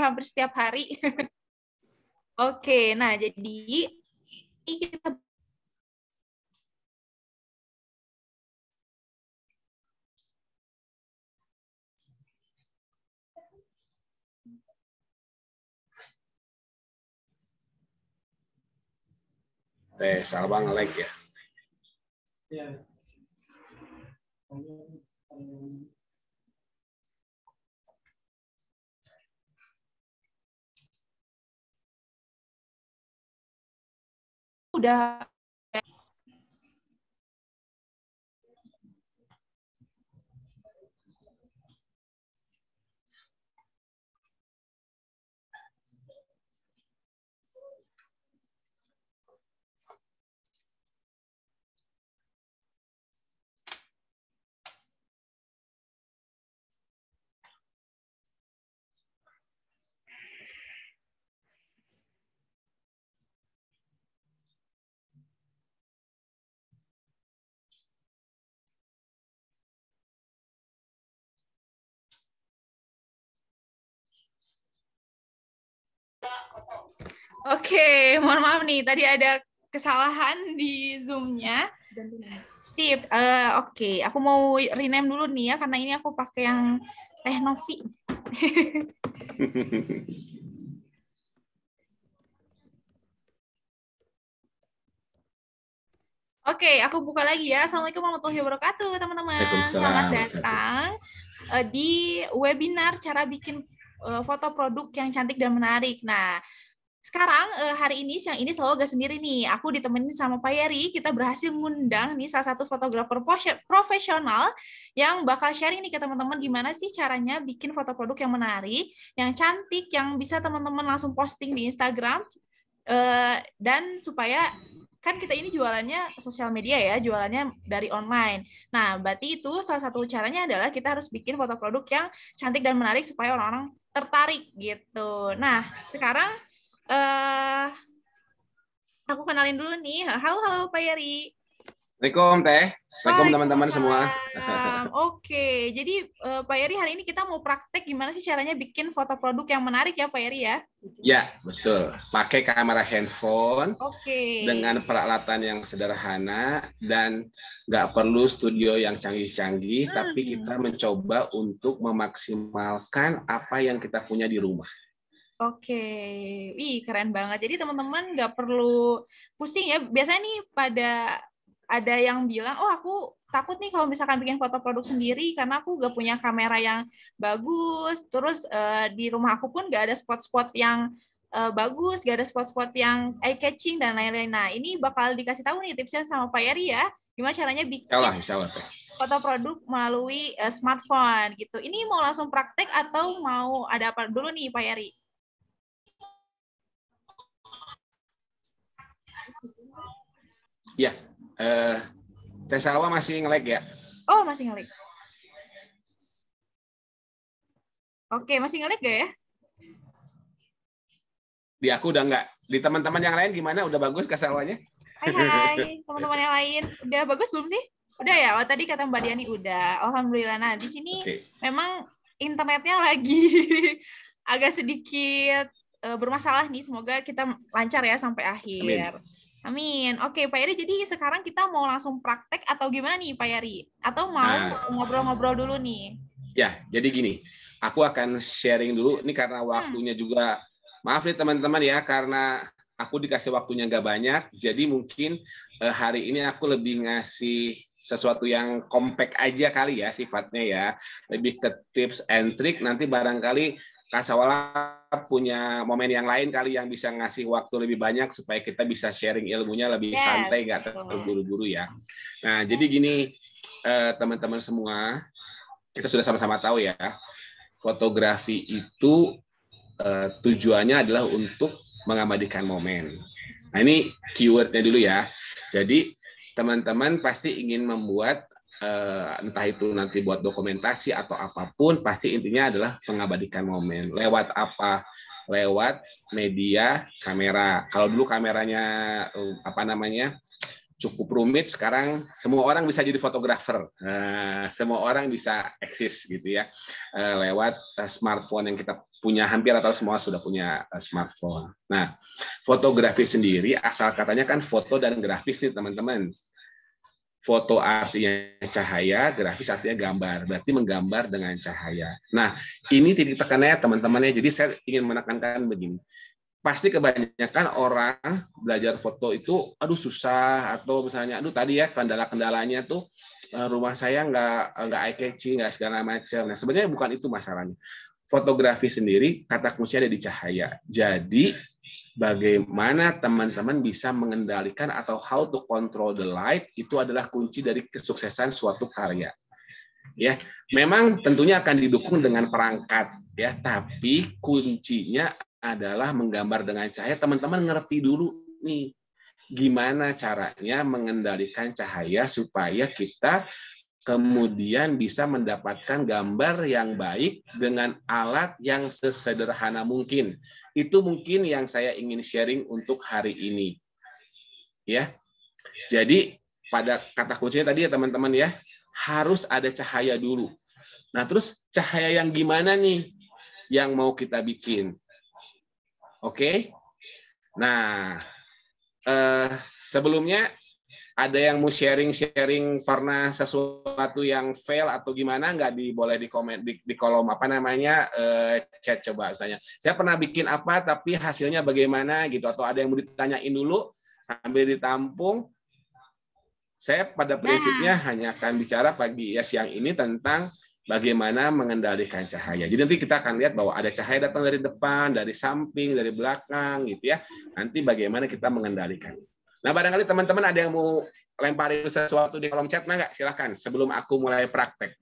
hampir setiap hari. Oke, nah jadi kita Salwa nge-lag ya. udah Oke, mohon maaf nih, tadi ada kesalahan di Zoom-nya. Sip, oke. Aku mau rename dulu nih ya, karena ini aku pakai yang Teh Novi. Oke, aku buka lagi ya. Assalamualaikum warahmatullahi wabarakatuh, teman-teman. Selamat datang di webinar cara bikin foto produk yang cantik dan menarik. Nah, sekarang hari ini siang ini selalu gak sendiri nih. Aku ditemenin sama Pak Yeri. Kita berhasil ngundang nih salah satu fotografer profesional yang bakal sharing nih ke teman-teman gimana sih caranya bikin foto produk yang menarik, yang cantik, yang bisa teman-teman langsung posting di Instagram, dan supaya kan kita ini jualannya sosial media ya, jualannya dari online. Nah, berarti itu salah satu caranya adalah kita harus bikin foto produk yang cantik dan menarik supaya orang-orang tertarik gitu. Nah, sekarang aku kenalin dulu nih. Halo Pak Yeri. Assalamualaikum Teh. Assalamualaikum teman-teman semua. Oke, jadi Pak Yeri hari ini kita mau praktek gimana sih caranya bikin foto produk yang menarik ya Pak Yeri ya? Ya, betul. Pakai kamera handphone Oke. dengan peralatan yang sederhana dan nggak perlu studio yang canggih-canggih, tapi kita mencoba untuk memaksimalkan apa yang kita punya di rumah. Oke, wih keren banget. Jadi teman-teman nggak perlu pusing ya. Biasanya nih pada ada yang bilang, oh aku takut nih kalau misalkan bikin foto produk sendiri karena aku nggak punya kamera yang bagus. Terus di rumah aku pun nggak ada spot-spot yang bagus, nggak ada spot-spot yang eye catching dan lain-lain. Nah ini bakal dikasih tahu nih tipsnya sama Pak Yeri ya. Gimana caranya bikin foto produk melalui smartphone gitu. Ini mau langsung praktek atau mau ada apa dulu nih Pak Yeri? Ya, Teh Salwa masih nge-lag ya? Oh, masih nge-lag. Oke, masih nge-lag gak ya? Di aku udah nggak. Di teman-teman yang lain gimana? Udah bagus Kak Salwanya? Hai, teman-teman yang lain. Udah bagus belum sih? Udah ya? Oh, tadi kata Mbak Diani udah. Alhamdulillah. Nah, di sini memang internetnya lagi agak sedikit bermasalah nih. Semoga kita lancar ya sampai akhir. Amin. Oke, Pak Yeri, jadi sekarang kita mau langsung praktek atau gimana nih, Pak Yeri? Atau mau ngobrol-ngobrol dulu nih? Ya, jadi gini. Aku akan sharing dulu. Ini karena waktunya juga, maaf nih teman-teman ya, karena aku dikasih waktunya nggak banyak. Jadi mungkin hari ini aku lebih ngasih sesuatu yang compact aja kali ya sifatnya ya. Lebih ke tips and trick. Nanti barangkali Kak Salwa punya momen yang lain kali yang bisa ngasih waktu lebih banyak supaya kita bisa sharing ilmunya lebih santai, nggak terburu-buru ya. Nah, jadi gini teman-teman semua, kita sudah sama-sama tahu ya, fotografi itu tujuannya adalah untuk mengabadikan momen. Nah, ini keywordnya dulu ya. Jadi teman-teman pasti ingin membuat entah itu nanti buat dokumentasi atau apapun, pasti intinya adalah mengabadikan momen. Lewat apa? Lewat media kamera. Kalau dulu kameranya cukup rumit. Sekarang semua orang bisa jadi fotografer, semua orang bisa eksis gitu ya, lewat smartphone yang kita punya. Hampir atau semua sudah punya smartphone. Nah, fotografi sendiri asal katanya kan foto dan grafis nih teman-teman. Foto artinya cahaya, grafis artinya gambar. Berarti menggambar dengan cahaya. Nah, ini titik tekannya teman-teman ya. Jadi saya ingin menekankan begini. Pasti kebanyakan orang belajar foto itu, aduh susah, atau misalnya, aduh tadi ya kendala-kendalanya tuh rumah saya nggak eye catching, nggak segala macam. Nah, sebenarnya bukan itu masalahnya. Fotografi sendiri kata kuncinya ada di cahaya. Jadi bagaimana teman-teman bisa mengendalikan atau how to control the light itu adalah kunci dari kesuksesan suatu karya. Ya, memang tentunya akan didukung dengan perangkat ya, tapi kuncinya adalah menggambar dengan cahaya. Teman-teman ngerti dulu nih gimana caranya mengendalikan cahaya supaya kita kemudian bisa mendapatkan gambar yang baik dengan alat yang sesederhana mungkin. Itu mungkin yang saya ingin sharing untuk hari ini. Ya. Jadi pada kata kuncinya tadi ya teman-teman ya, harus ada cahaya dulu. Nah, terus cahaya yang gimana nih yang mau kita bikin? Oke? Nah, sebelumnya ada yang mau sharing pernah sesuatu yang fail atau gimana, nggak boleh di komen di kolom apa namanya chat coba misalnya. Saya pernah bikin apa tapi hasilnya bagaimana gitu, atau ada yang mau ditanyain dulu sambil ditampung. Saya pada prinsipnya hanya akan bicara pagi ya siang ini tentang bagaimana mengendalikan cahaya. Jadi nanti kita akan lihat bahwa ada cahaya datang dari depan, dari samping, dari belakang gitu ya. Nanti bagaimana kita mengendalikan. Nah, barangkali teman-teman ada yang mau lemparin sesuatu di kolom chat, nggak? Silahkan sebelum aku mulai praktek.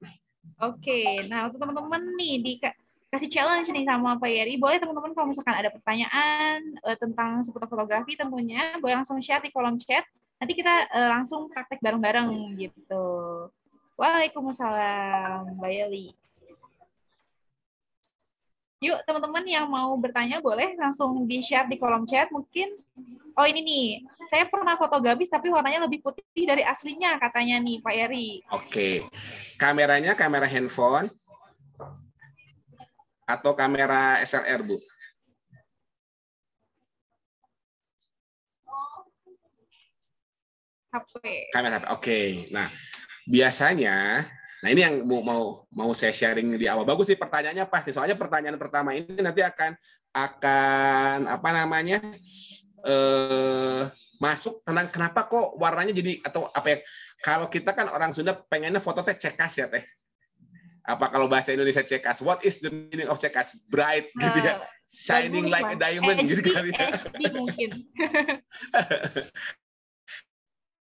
Oke, nah untuk teman-teman nih dikasih challenge nih sama Pak Yeri, boleh teman-teman kalau misalkan ada pertanyaan tentang seputar fotografi tentunya boleh langsung share di kolom chat. Nanti kita langsung praktek bareng-bareng gitu. Waalaikumsalam, Mbak Yeri. Yuk, teman-teman yang mau bertanya boleh langsung di-share di kolom chat. Mungkin, oh ini nih, saya pernah foto gabis tapi warnanya lebih putih dari aslinya, katanya nih Pak Eri. Oke, kameranya kamera handphone atau kamera SLR, Bu? HP. Kamera HP, oke. Nah, biasanya, nah ini yang mau saya sharing di awal. Bagus sih pertanyaannya pasti. Soalnya pertanyaan pertama ini nanti akan apa namanya masuk tentang kenapa kok warnanya jadi atau apa ya. Kalau kita kan orang Sunda pengennya foto teh cekas ya teh. Apa kalau bahasa Indonesia cekas? What is the meaning of cekas? Bright gitu ya, shining like a diamond gitu kali ya. HD mungkin.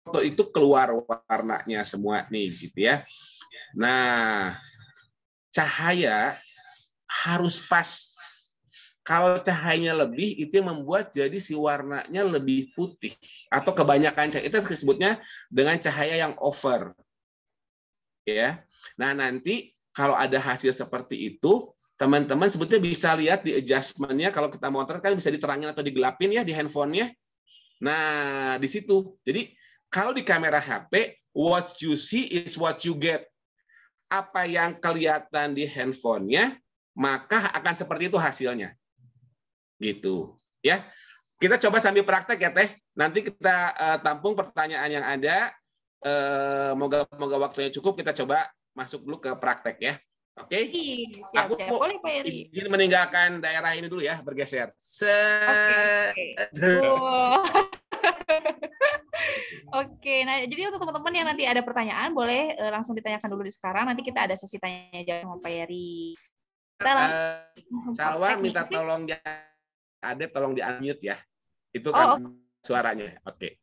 Foto itu keluar warnanya semua nih gitu ya. Nah, cahaya harus pas. Kalau cahayanya lebih, itu yang membuat jadi si warnanya lebih putih. Atau kebanyakan cahaya, itu disebutnya dengan cahaya yang over. Ya. Nah, nanti kalau ada hasil seperti itu, teman-teman sebetulnya bisa lihat di adjustment-nya. Kalau kita monitor kan bisa diterangin atau digelapin ya di handphonenya. Nah, di situ. Jadi, kalau di kamera HP, what you see is what you get. Apa yang kelihatan di handphonenya, maka akan seperti itu hasilnya. Gitu. Ya. Kita coba sambil praktek ya, Teh. Nanti kita tampung pertanyaan yang ada. Moga waktunya cukup, kita coba masuk dulu ke praktek ya. Oke? Siap. Boleh, Pak Eri. Izin meninggalkan daerah ini dulu ya, bergeser. Oke, nah jadi untuk teman-teman yang nanti ada pertanyaan boleh langsung ditanyakan dulu di sekarang. Nanti kita ada sesi tanya jawab sama Pak Yeri. Salwa minta tolong Adep tolong di-unmute ya. Itu kan suaranya. Oke.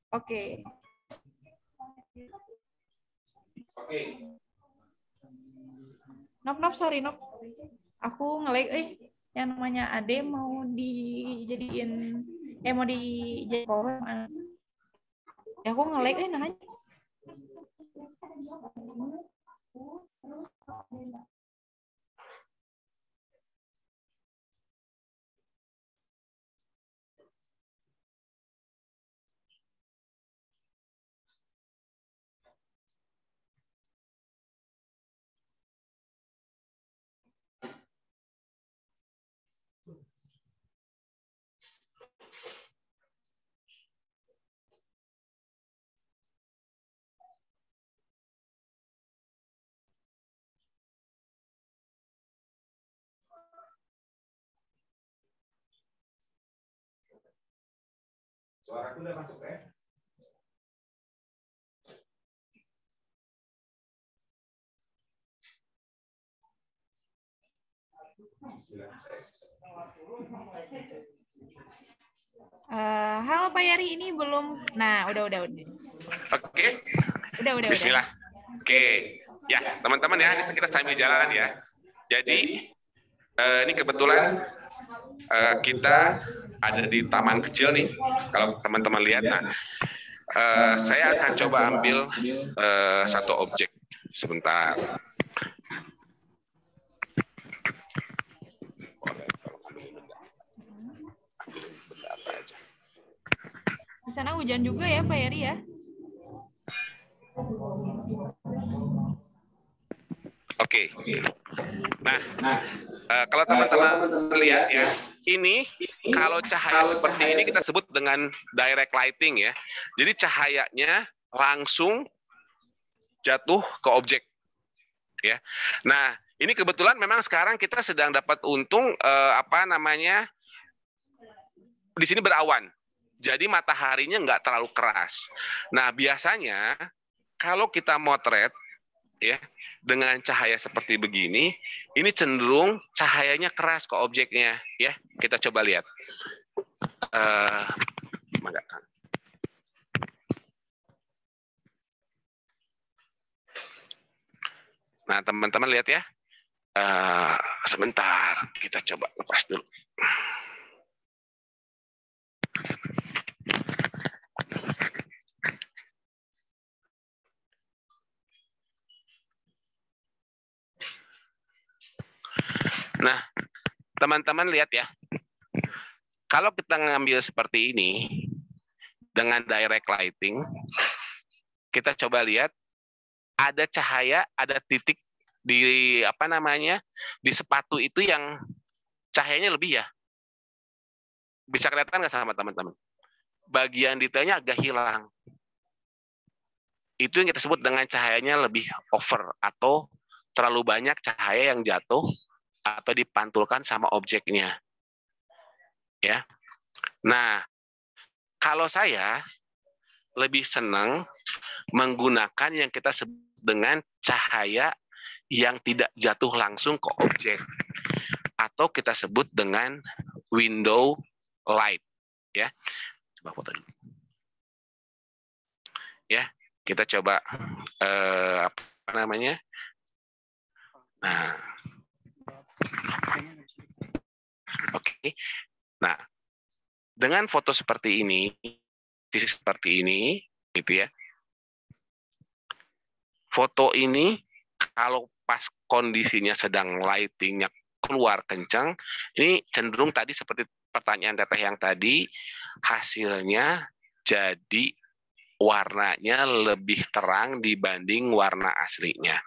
Oke. Nop, sorry, Nop. Aku nge-lag, yang namanya Ade mau dijadiin, mau dijadiin call. Ya aku nge-lag, nanya. Suaraku udah masuk ya? Halo Pak Yari, ini belum. Nah, udah. Oke. Udah. Bismillah. Oke. Ya, teman-teman ya, ini kita sambil jalan ya. Jadi, ini kebetulan kita ada di taman kecil nih. Kalau teman-teman lihat, nah, saya akan coba ambil satu objek. Sebentar. Di sana hujan juga ya Pak Yari ya? Oke. Nah, kalau teman-teman lihat ya, ini kalau cahaya seperti ini kita sebut dengan direct lighting ya. Jadi cahayanya langsung jatuh ke objek. Ya. Nah, ini kebetulan memang sekarang kita sedang dapat untung di sini berawan. Jadi mataharinya nggak terlalu keras. Nah, biasanya kalau kita motret ya dengan cahaya seperti begini, ini cenderung cahayanya keras ke objeknya ya. Kita coba lihat. Nah, teman-teman lihat ya. Sebentar, kita coba lepas dulu. Nah, teman-teman lihat ya. Kalau kita ngambil seperti ini dengan direct lighting, kita coba lihat ada cahaya, ada titik di di sepatu itu yang cahayanya lebih ya. Bisa kelihatan nggak sama teman-teman? Bagian detailnya agak hilang. Itu yang kita sebut dengan cahayanya lebih over atau terlalu banyak cahaya yang jatuh atau dipantulkan sama objeknya. Ya. Nah, kalau saya lebih senang menggunakan yang kita sebut dengan cahaya yang tidak jatuh langsung ke objek atau kita sebut dengan window light ya. Coba foto dulu. Ya, kita coba Nah. Oke. Nah, dengan foto seperti ini, gitu ya. Foto ini kalau pas kondisinya sedang lightingnya keluar kencang, ini cenderung tadi seperti pertanyaan teteh yang tadi, hasilnya jadi warnanya lebih terang dibanding warna aslinya.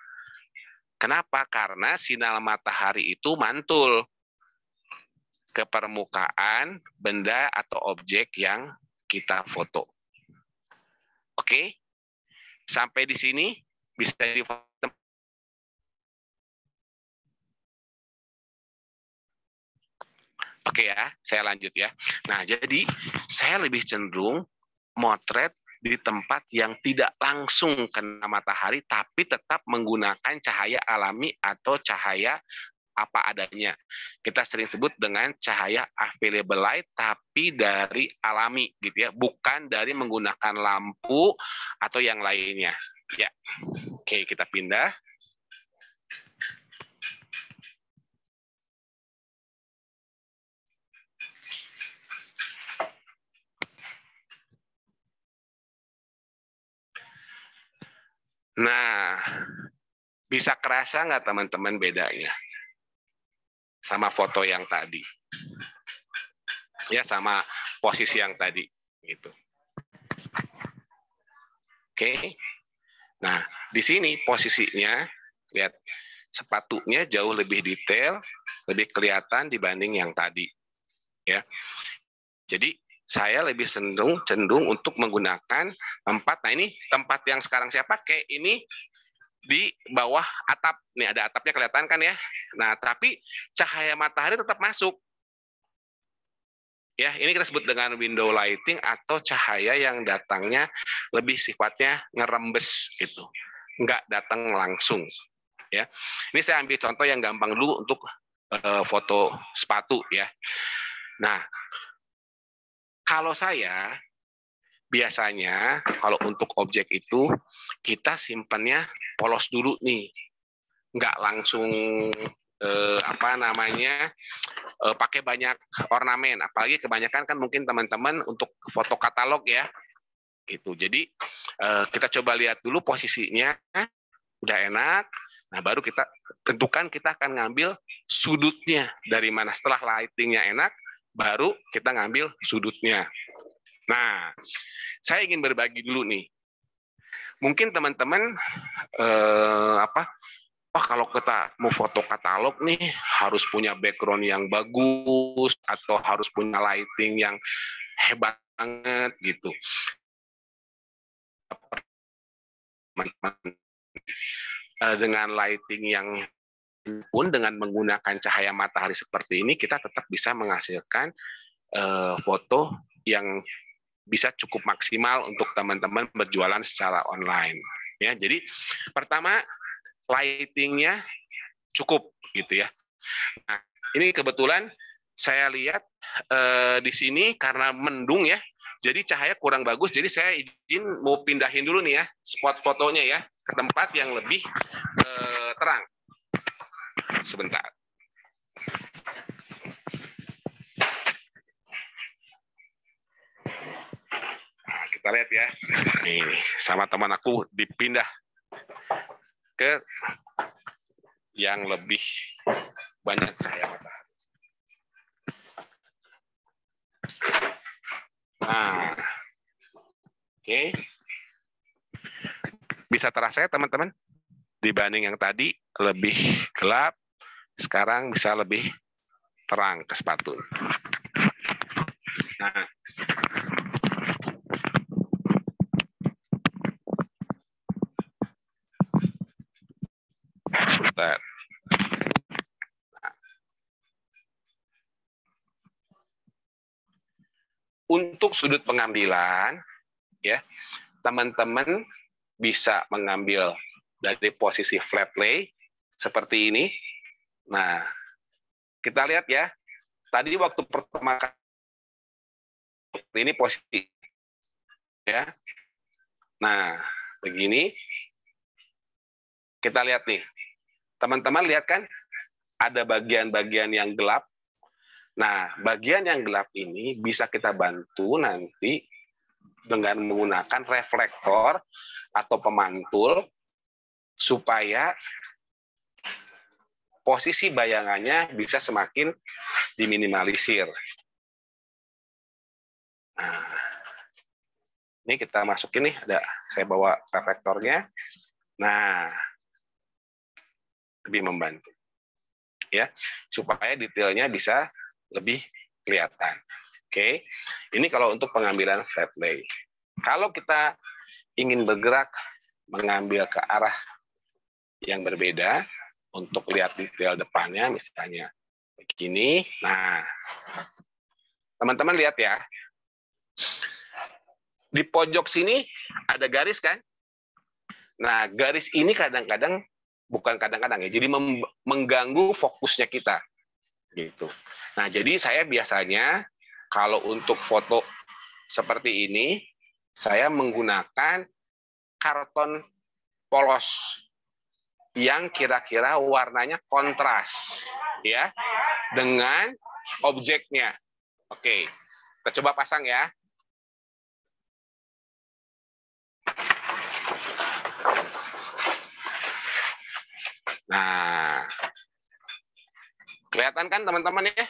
Kenapa? Karena sinar matahari itu mantul ke permukaan benda atau objek yang kita foto. Oke? Sampai di sini bisa difoto. Oke ya, saya lanjut ya. Nah, jadi saya lebih cenderung motret di tempat yang tidak langsung kena matahari, tapi tetap menggunakan cahaya alami atau cahaya apa adanya. Kita sering sebut dengan cahaya available light, tapi dari alami, gitu ya, bukan dari menggunakan lampu atau yang lainnya. Ya, oke, kita pindah. Nah, bisa kerasa nggak teman-teman bedanya sama foto yang tadi? Ya, sama posisi yang tadi. Gitu. Oke. Nah, di sini posisinya, lihat, sepatunya jauh lebih detail, lebih kelihatan dibanding yang tadi. Ya. Jadi, saya lebih cenderung untuk menggunakan tempat. Nah, ini tempat yang sekarang saya pakai ini di bawah atap. Nih ada atapnya kelihatan kan ya. Nah, tapi cahaya matahari tetap masuk. Ya, ini kita sebut dengan window lighting atau cahaya yang datangnya lebih sifatnya ngerembes gitu, nggak datang langsung. Ya, ini saya ambil contoh yang gampang dulu untuk foto sepatu ya. Nah, kalau saya biasanya kalau untuk objek itu kita simpannya polos dulu nih, nggak langsung pakai banyak ornamen, apalagi kebanyakan kan mungkin teman-teman untuk foto katalog ya gitu. Jadi kita coba lihat dulu posisinya udah enak, nah baru kita tentukan kita akan ngambil sudutnya dari mana. Setelah lightingnya enak, baru kita ngambil sudutnya. Nah, saya ingin berbagi dulu nih, mungkin teman-teman kalau kita mau foto katalog nih harus punya background yang bagus atau harus punya lighting yang hebat banget gitu. Dengan lighting yang pun dengan menggunakan cahaya matahari seperti ini kita tetap bisa menghasilkan foto yang bisa cukup maksimal untuk teman-teman berjualan secara online. Ya, jadi pertama lightingnya cukup gitu ya. Nah, ini kebetulan saya lihat di sini karena mendung ya, jadi cahaya kurang bagus. Jadi saya izin mau pindahin dulu nih ya spot fotonya ya ke tempat yang lebih terang. Sebentar. Nah, kita lihat ya. Ini sama teman aku dipindah ke yang lebih banyak cahaya matahari. Nah, oke. Bisa terasa ya teman-teman? Dibanding yang tadi lebih gelap, sekarang bisa lebih terang ke sepatu. Nah, sebentar. Nah. Untuk sudut pengambilan, ya, teman-teman bisa mengambil dari posisi flat lay seperti ini. Nah, kita lihat ya. Tadi waktu pertama kali ini posisi ya. Nah, begini. Kita lihat nih. Teman-teman lihat kan ada bagian-bagian yang gelap. Nah, bagian yang gelap ini bisa kita bantu nanti dengan menggunakan reflektor atau pemantul supaya posisi bayangannya bisa semakin diminimalisir. Nah, ini kita masukin nih, saya bawa reflektornya. Nah, lebih membantu ya, supaya detailnya bisa lebih kelihatan. Oke, ini kalau untuk pengambilan flat lay. Kalau kita ingin bergerak mengambil ke arah yang berbeda untuk lihat detail depannya, misalnya begini. Nah, teman-teman lihat ya, di pojok sini ada garis kan? Nah, garis ini kadang-kadang, bukan kadang-kadang ya, jadi mengganggu fokusnya kita. Gitu. Nah, jadi saya biasanya kalau untuk foto seperti ini, saya menggunakan karton polos yang kira-kira warnanya kontras ya dengan objeknya. Oke, kita coba pasang ya. Nah, kelihatan kan teman-teman ya?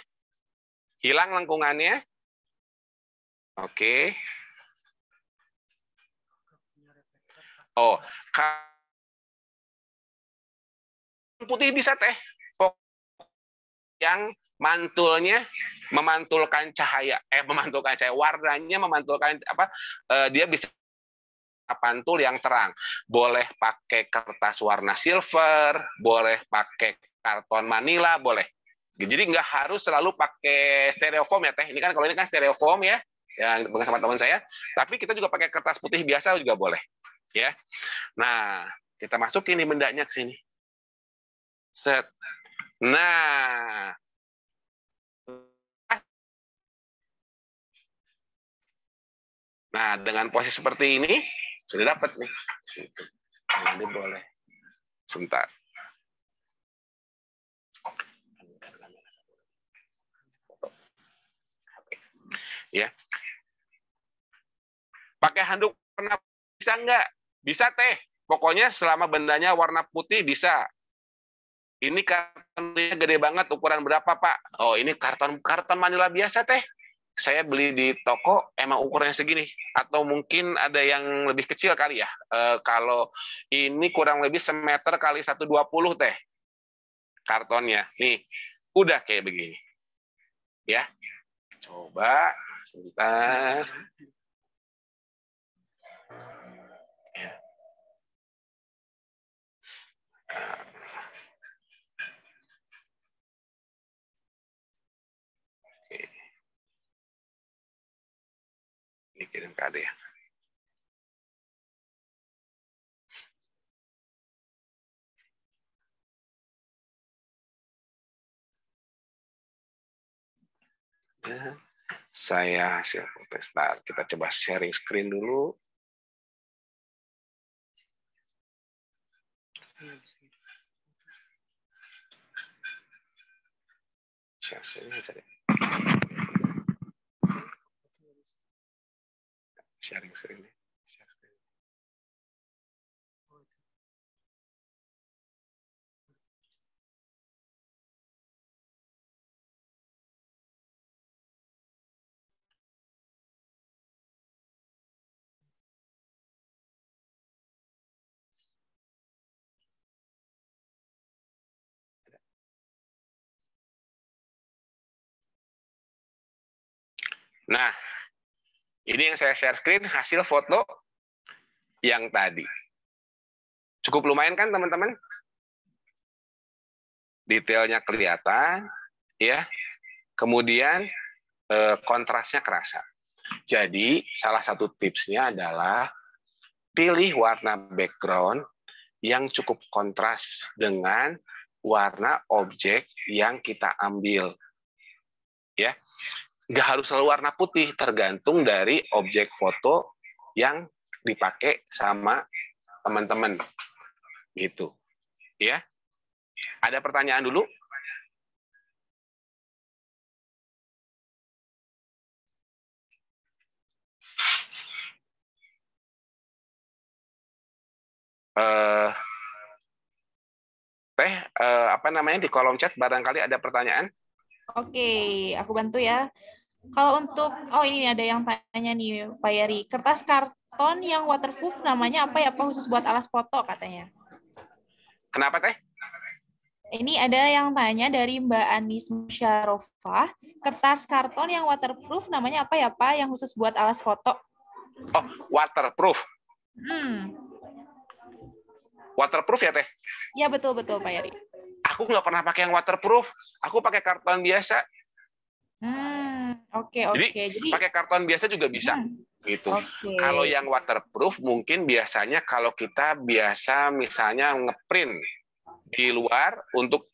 Hilang lengkungannya. Oke. Oh, putih bisa teh. Yang mantulnya memantulkan cahaya, warnanya memantulkan dia bisa pantul yang terang. Boleh pakai kertas warna silver, boleh pakai karton manila, boleh. Jadi nggak harus selalu pakai styrofoam ya Teh. Ini kan kalau ini kan styrofoam ya, yang bersama teman saya. Tapi kita juga pakai kertas putih biasa juga boleh. Ya. Nah, kita masukin nih bendanya ke sini. Set. Nah. Nah, dengan posisi seperti ini sudah dapat nih. Ini boleh. Sebentar. Ya. Pakai handuk warna bisa nggak? Bisa Teh. Pokoknya selama bendanya warna putih bisa. Ini kartonnya gede banget, ukuran berapa Pak? Oh ini karton Manila biasa Teh. Saya beli di toko emang ukurannya segini. Atau mungkin ada yang lebih kecil kali ya. Kalau ini kurang lebih 1 meter kali 1,20 Teh. Kartonnya. Nih, udah kayak begini. Ya. Coba sebentar. Ya. Oke. Ini kirim ke Ade ya. Saya hasil foto. Kita coba sharing screen dulu. Share screen aja deh. Sharing screen. Nah, ini yang saya share screen hasil foto yang tadi. Cukup lumayan kan teman-teman? Detailnya kelihatan, ya. Kemudian kontrasnya kerasa. Jadi salah satu tipsnya adalah pilih warna background yang cukup kontras dengan warna objek yang kita ambil. Ya. Nggak harus selalu warna putih, tergantung dari objek foto yang dipakai sama teman-teman. Gitu. Ya. Ada pertanyaan dulu? Teh, apa namanya di kolom chat barangkali ada pertanyaan? Oke, aku bantu ya. Kalau untuk, oh ini ada yang tanya nih Pak Yari, kertas karton yang waterproof namanya apa ya Pak, khusus buat alas foto katanya. Kenapa Teh? Ini ada yang tanya dari Mbak Anis Musyarofa, kertas karton yang waterproof namanya apa ya Pak, yang khusus buat alas foto? Oh, waterproof. Waterproof ya Teh? Ya betul-betul Pak Yari. Aku nggak pernah pakai yang waterproof. Aku pakai karton biasa. Oke. Jadi pakai karton biasa juga bisa. Gitu. Okay. Kalau yang waterproof mungkin biasanya kalau kita biasa misalnya ngeprint di luar untuk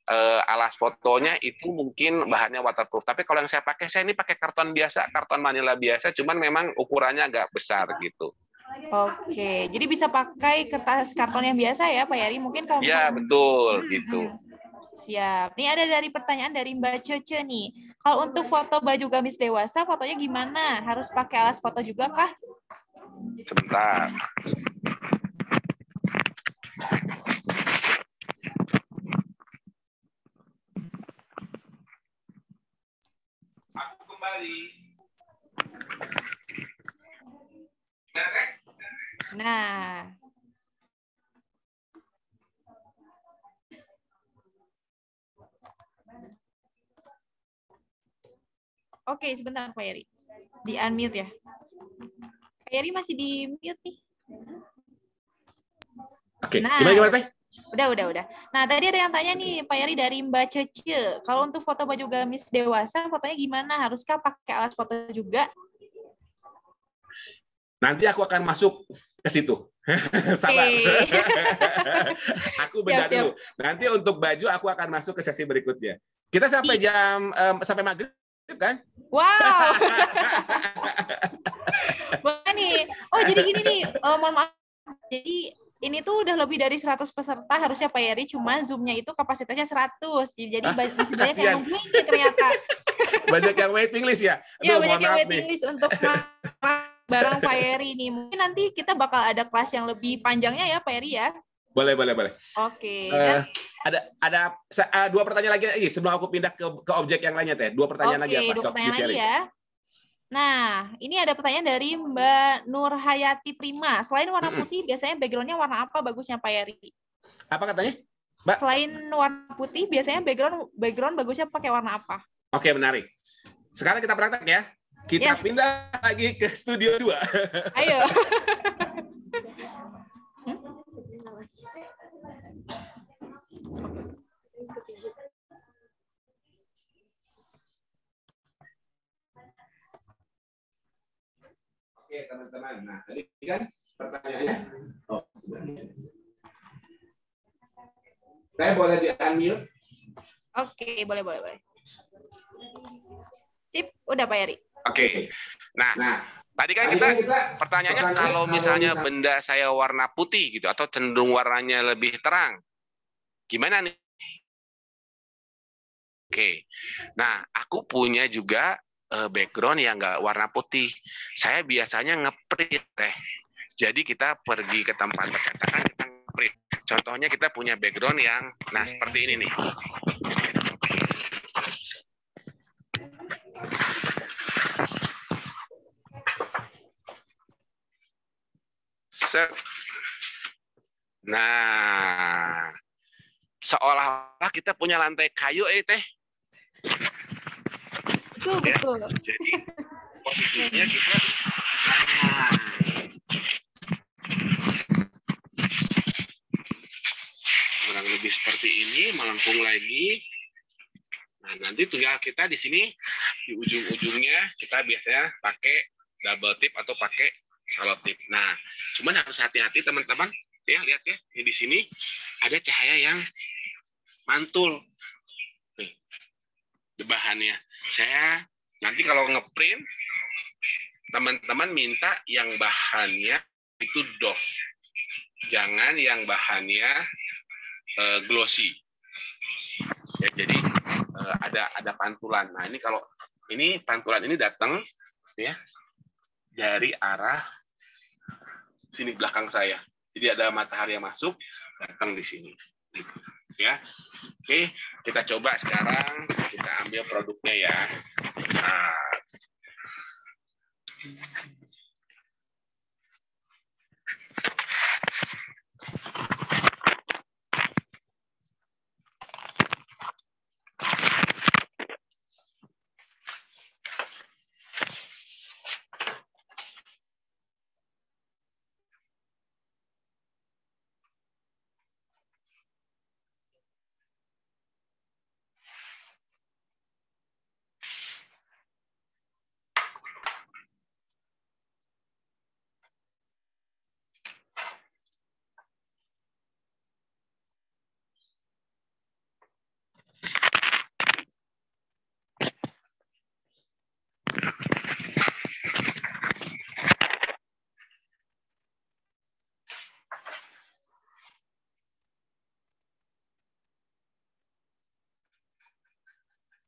alas fotonya itu mungkin bahannya waterproof. Tapi kalau yang saya ini pakai karton biasa, karton Manila biasa, cuman memang ukurannya agak besar gitu. Oke, jadi bisa pakai kertas karton yang biasa ya Pak Yari? Mungkin kalau ya betul gitu. Siap. Ini ada dari pertanyaan dari Mbak Cece nih. Kalau untuk foto baju gamis dewasa, fotonya gimana? Harus pakai alas foto juga kah? Sebentar. Aku kembali. Nah. Oke, sebentar Pak Yari. Di unmute ya. Pak Yari masih di mute nih. Oke, gimana Teh? Udah. Nah, tadi ada yang tanya nih, Pak Yari dari Mbak Cece. Kalau untuk foto baju gamis dewasa, fotonya gimana? Haruskah pakai alat foto juga? Nanti aku akan masuk ke situ. Sabar. Aku beda dulu. Nanti untuk baju aku akan masuk ke sesi berikutnya. Kita sampai sampai maghrib kan? Wow. Boleh nih. Oh, jadi gini nih. Mohon maaf. Jadi ini tuh udah lebih dari 100 peserta harusnya Pak Yeri, cuma Zoom-nya itu kapasitasnya 100. Jadi masih banyak yang nungguin nih ternyata. Banyak yang waiting list ya? Iya, banyak yang waiting list untuk barang Pak Yeri nih. Mungkin nanti kita bakal ada kelas yang lebih panjangnya ya Pak Yeri ya? Boleh. Oke. Ada 2 pertanyaan lagi sebelum aku pindah ke objek yang lainnya Teh. 2 pertanyaan lagi apa? 2 pertanyaan lagi ya. Nah, ini ada pertanyaan dari Mbak Nur Hayati Prima. Selain warna putih, biasanya background-nya warna apa bagusnya Pak Yari? Apa katanya, Mbak? Selain warna putih, biasanya background bagusnya pakai warna apa? Oke, menarik. Sekarang kita praktek ya. Kita pindah lagi ke studio 2. Ayo. Oke, teman-teman. Nah, tadi kan pertanyaannya. Oh, saya boleh di-unmute? Oke, boleh. Sip, udah Pak Yari. Oke. Nah, tadi kan kita pertanyaannya kalau misalnya benda saya warna putih gitu atau cenderung warnanya lebih terang, gimana nih? Oke. Nah, aku punya juga background yang nggak warna putih. Saya biasanya ngeprint teh. Jadi kita pergi ke tempat percetakan, kita ngeprint. Contohnya kita punya background yang, nah seperti ini nih. Nah, seolah-olah kita punya lantai kayu, Teh. Betul. Ya, jadi posisinya kita, kurang lebih seperti ini, melengkung lagi. Nah, nanti tinggal kita di sini di ujung-ujungnya kita biasanya pakai double tip atau pakai selotip. Nah, cuman harus hati-hati teman-teman. Ya, lihat ya, di sini ada cahaya yang mantul. Nih, di bahannya. Saya nanti kalau ngeprint, teman-teman minta yang bahannya itu doff. Jangan yang bahannya glossy. Ya, jadi ada pantulan. Nah, ini kalau ini pantulan ini datang ya dari arah sini belakang saya. Jadi ada matahari yang masuk, datang di sini. Ya. Oke, kita coba sekarang kita ambil produknya ya. Nah.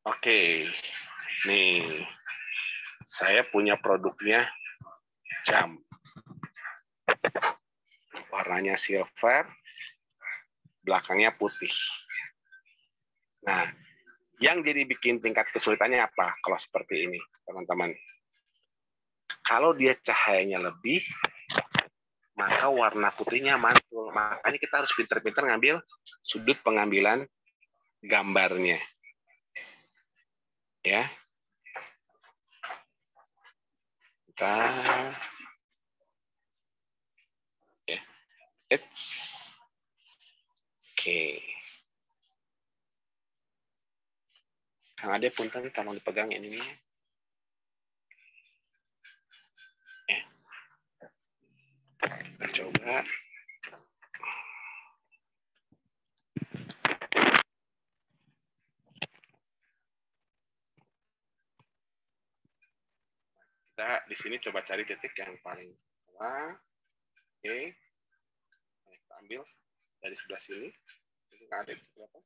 Oke, nih saya punya produknya jam, warnanya silver, belakangnya putih. Nah, yang jadi bikin tingkat kesulitannya apa kalau seperti ini, teman-teman? Kalau dia cahayanya lebih, maka warna putihnya mantul. Makanya kita harus pintar-pintar ngambil sudut pengambilan gambarnya. Ya. Kita ya. Kang Ade punten tolong dipegang ini. Kita coba. Kita di sini coba cari titik yang paling bawah. Oke. Kita ambil dari sebelah sini. Ini nggak ada berapa?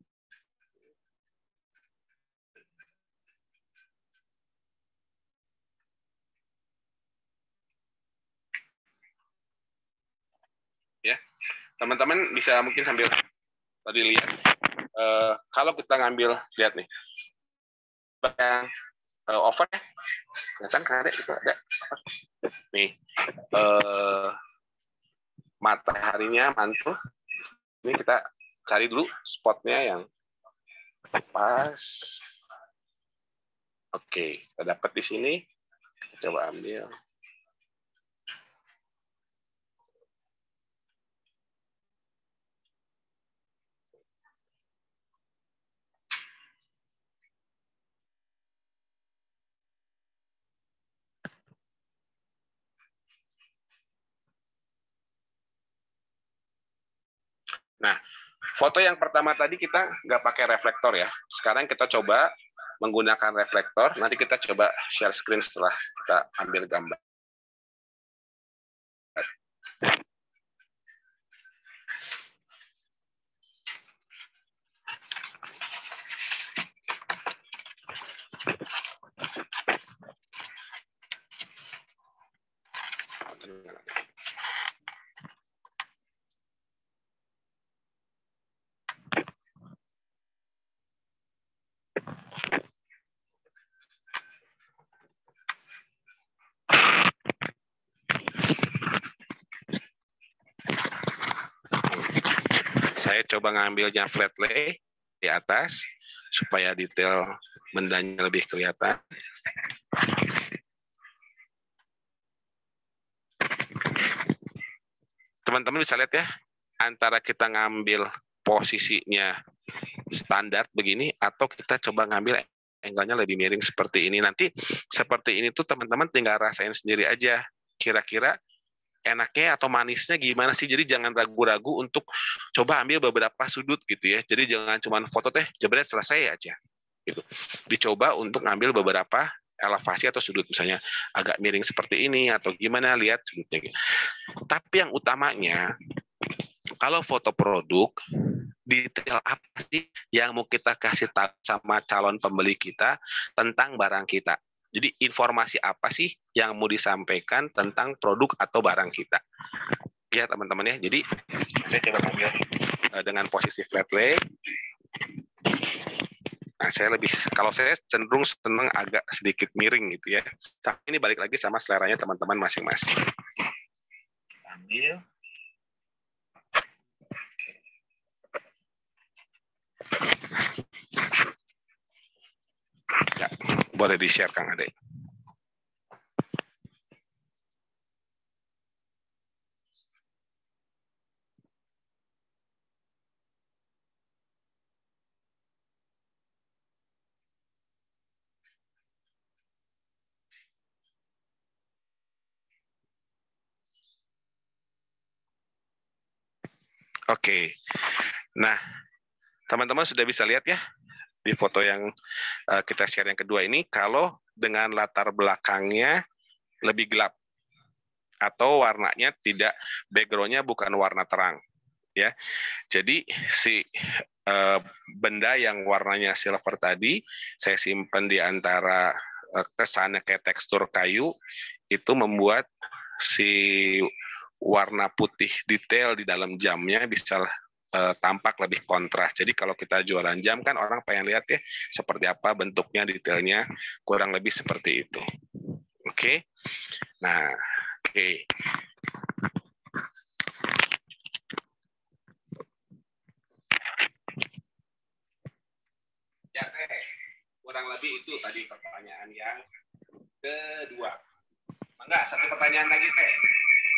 Ya, teman-teman bisa mungkin sambil tadi lihat. Kalau kita ngambil, lihat nih, yang over ya, kelihatan kan ada itu ada. Nih, mataharinya mantul. Ini kita cari dulu spotnya yang pas. Oke, kita dapat di sini. Kita coba ambil. Nah, foto yang pertama tadi kita nggak pakai reflektor ya. Sekarang kita coba menggunakan reflektor. Nanti kita coba share screen setelah kita ambil gambar. Saya coba ngambilnya flat lay di atas supaya detail bendanya lebih kelihatan. Teman-teman bisa lihat ya, antara kita ngambil posisinya standar begini atau kita coba ngambil angle-nya lebih miring seperti ini. Nanti seperti ini tuh teman-teman tinggal rasain sendiri aja. Kira-kira enaknya atau manisnya gimana sih? Jadi jangan ragu-ragu untuk coba ambil beberapa sudut gitu ya. Jadi jangan cuma foto teh jebret selesai aja gitu. Dicoba untuk ngambil beberapa elevasi atau sudut, misalnya agak miring seperti ini atau gimana, lihat sudutnya. Tapi yang utamanya kalau foto produk, detail apa sih yang mau kita kasih tahu sama calon pembeli kita tentang barang kita. Jadi informasi apa sih yang mau disampaikan tentang produk atau barang kita? Ya teman-teman ya. Jadi saya coba ambil dengan posisi flat lay. Nah, kalau saya cenderung senang agak sedikit miring gitu ya. Tapi ini balik lagi sama seleranya teman-teman masing-masing. Ambil. Ya, boleh di-share Kang Ade. Oke. Nah, teman-teman sudah bisa lihat ya di foto yang kita share yang kedua ini, kalau dengan latar belakangnya lebih gelap atau warnanya tidak, background-nya bukan warna terang ya. Jadi si benda yang warnanya silver tadi saya simpan di antara kesannya kayak tekstur kayu, itu membuat si warna putih detail di dalam jamnya bisa tampak lebih kontras. Jadi kalau kita jualan jam kan orang pengen lihat ya seperti apa bentuknya, detailnya, kurang lebih seperti itu. Oke. Nah, oke. Ya teh, kurang lebih itu tadi pertanyaan yang kedua. Enggak, satu pertanyaan lagi teh.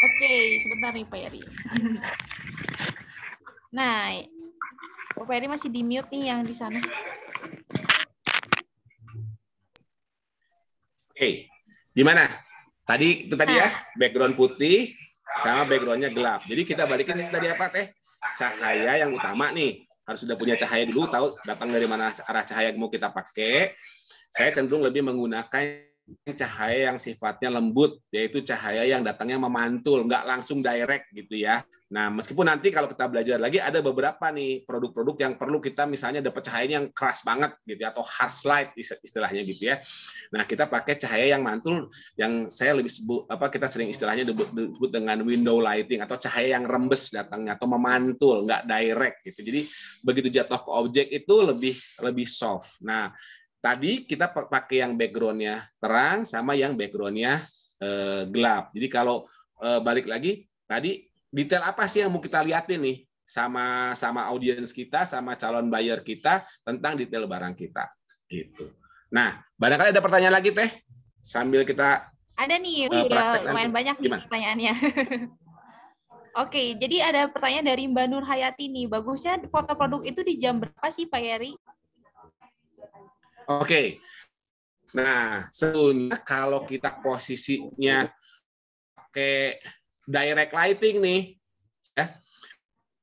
Oke, sebentar nih Pak Yeri. Nah, Pak Yeri masih di mute nih yang di sana. Oke, gimana? Tadi itu tadi ya, background putih sama backgroundnya gelap. Jadi kita balikin tadi apa teh? Cahaya yang utama nih. Harus sudah punya cahaya dulu, tahu datang dari mana arah cahaya yang mau kita pakai. Saya cenderung lebih menggunakan cahaya yang sifatnya lembut, yaitu cahaya yang datangnya memantul, nggak langsung direct gitu ya. Nah, meskipun nanti kalau kita belajar lagi ada beberapa nih produk-produk yang perlu kita misalnya dapat cahayanya yang keras banget gitu ya, atau harsh light istilahnya gitu ya. Nah, kita pakai cahaya yang mantul, yang saya lebih sebut kita sering istilahnya disebut dengan window lighting atau cahaya yang rembes datangnya atau memantul, nggak direct gitu. Jadi begitu jatuh ke objek itu lebih soft. Nah, tadi kita pakai yang background-nya terang sama yang background-nya gelap. Jadi kalau balik lagi, tadi detail apa sih yang mau kita lihatin nih sama audiens kita, sama calon buyer kita tentang detail barang kita. Gitu. Nah, barangkali ada pertanyaan lagi Teh? Sambil kita ada nih, udah lumayan banyak nih pertanyaannya. Oke, jadi ada pertanyaan dari Mbak Nur Hayati nih. Bagusnya foto produk itu di jam berapa sih Pak Yeri? Oke, nah sebetulnya kalau kita posisinya pakai direct lighting nih, ya,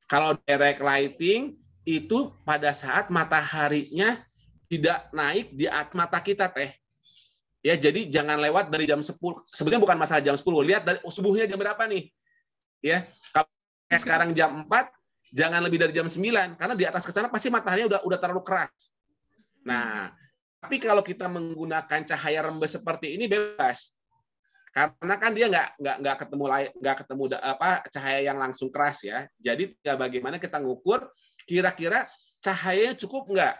kalau direct lighting itu pada saat mataharinya tidak naik di atas mata kita Teh, ya jadi jangan lewat dari jam 10. Sebetulnya bukan masalah jam 10, lihat dari subuhnya jam berapa nih, ya. Kalau sekarang jam 4, jangan lebih dari jam 9 karena di atas ke sana pasti mataharinya udah terlalu keras. Nah, tapi kalau kita menggunakan cahaya rembes seperti ini bebas, karena kan dia nggak ketemu cahaya yang langsung keras ya. Jadi bagaimana kita ngukur kira-kira cahayanya cukup nggak,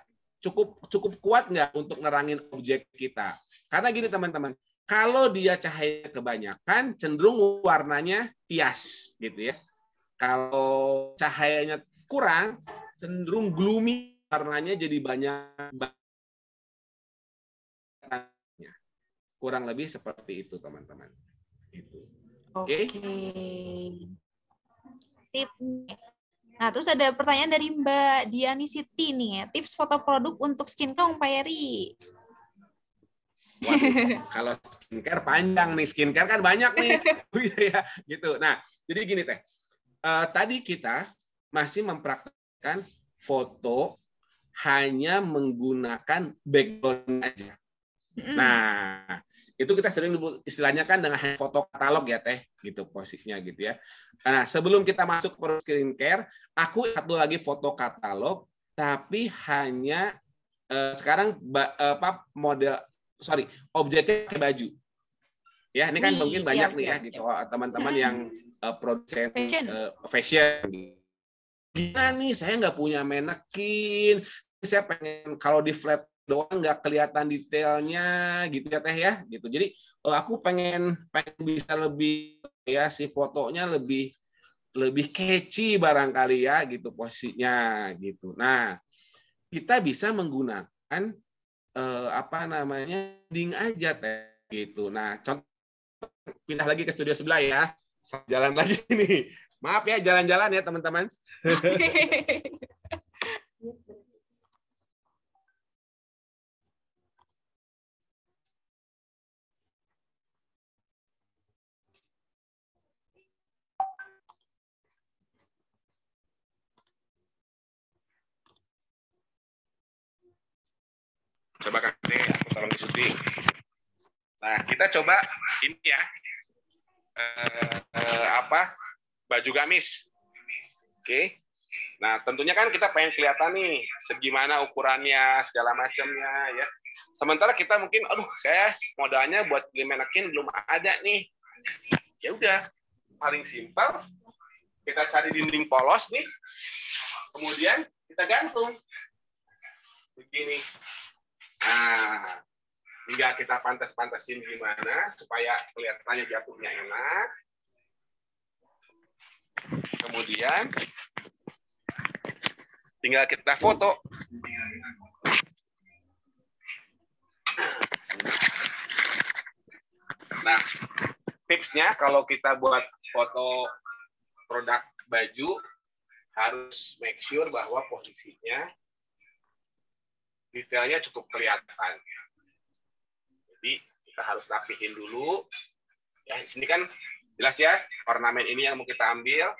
cukup kuat nggak untuk nerangin objek kita. Karena gini teman-teman, kalau dia cahaya kebanyakan cenderung warnanya pias gitu ya. Kalau cahayanya kurang cenderung gloomy, warnanya jadi banyak. Kurang lebih seperti itu teman-teman. Oke. Sip. Nah, terus ada pertanyaan dari Mbak Diani Siti nih, tips foto produk untuk skincare Pak Yeri. Waduh, kalau skincare panjang nih, skincare kan banyak nih. Ya, gitu. Nah, jadi gini Teh. Tadi kita masih mempraktikkan foto hanya menggunakan background aja. Nah, itu kita sering istilahnya kan dengan foto katalog ya Teh, gitu posisinya gitu ya. Nah, sebelum kita masuk ke skincare, aku satu lagi foto katalog, tapi hanya sekarang objeknya pakai baju. Ya, ini kan mungkin banyak nih ya gitu teman-teman yang produsen fashion. Gimana nih, saya nggak punya manekin, saya pengen kalau di flat doang nggak kelihatan detailnya gitu ya Teh ya gitu. Jadi aku pengen bisa lebih ya si fotonya lebih catchy barangkali ya gitu posisinya gitu. Nah, kita bisa menggunakan ding aja Teh gitu. Nah, contoh pindah lagi ke studio sebelah ya. Jalan lagi nih. Maaf ya jalan-jalan ya teman-teman. Coba kan aku tolong disuti. Nah, kita coba ini ya. Baju gamis. Oke. Nah, tentunya kan kita pengen kelihatan nih segimana ukurannya, segala macamnya ya. Sementara kita mungkin saya modalnya buat beli manekin belum ada nih. Ya udah, paling simpel kita cari dinding polos nih. Kemudian kita gantung. Begini. Nah, tinggal kita pantas-pantasin gimana supaya kelihatannya jatuhnya enak. Kemudian tinggal kita foto. Nah, tipsnya kalau kita buat foto produk baju harus make sure bahwa posisinya detailnya cukup kelihatan. Jadi Kita harus rapihin dulu. Ya, di sini kan jelas ya, ornamen ini yang mau kita ambil.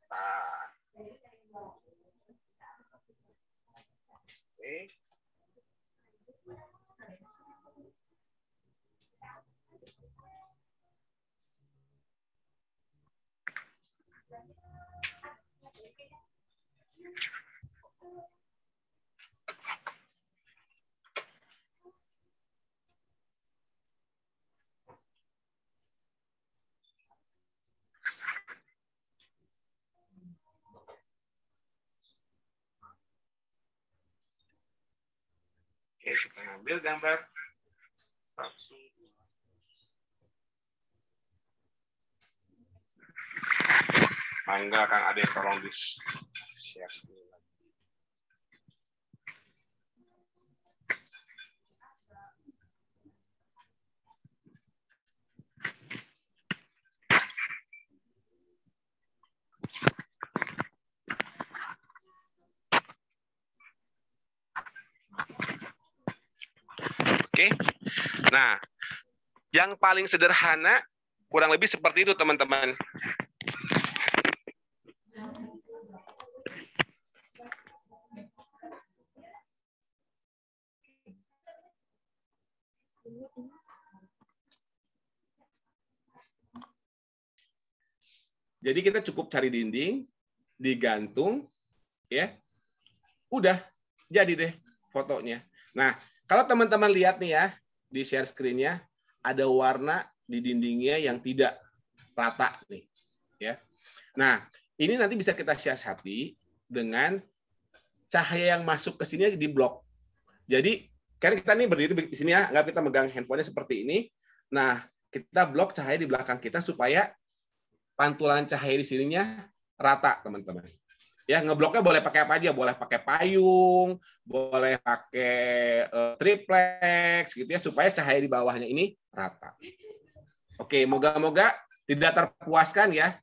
Nah. Oke. Oke, kita ambil gambar. Satu. Mangga Kang Ade tolong di-share sini lagi. Oke. Nah, yang paling sederhana kurang lebih seperti itu, teman-teman. Jadi kita cukup cari dinding, digantung, ya. Udah, jadi deh fotonya. Nah, kalau teman-teman lihat nih ya, di share screen-nya, ada warna di dindingnya yang tidak rata nih. Ya. Nah, ini nanti bisa kita siasati dengan cahaya yang masuk ke sini di blok. Jadi, karena kita nih berdiri di sini ya, anggap kita megang handphonenya seperti ini. Nah, kita blok cahaya di belakang kita supaya pantulan cahaya di sininya rata, teman-teman. Ya, ngebloknya boleh pakai apa aja, boleh pakai payung, boleh pakai triplex gitu ya, supaya cahaya di bawahnya ini rata. Oke, moga-moga tidak terpuaskan ya.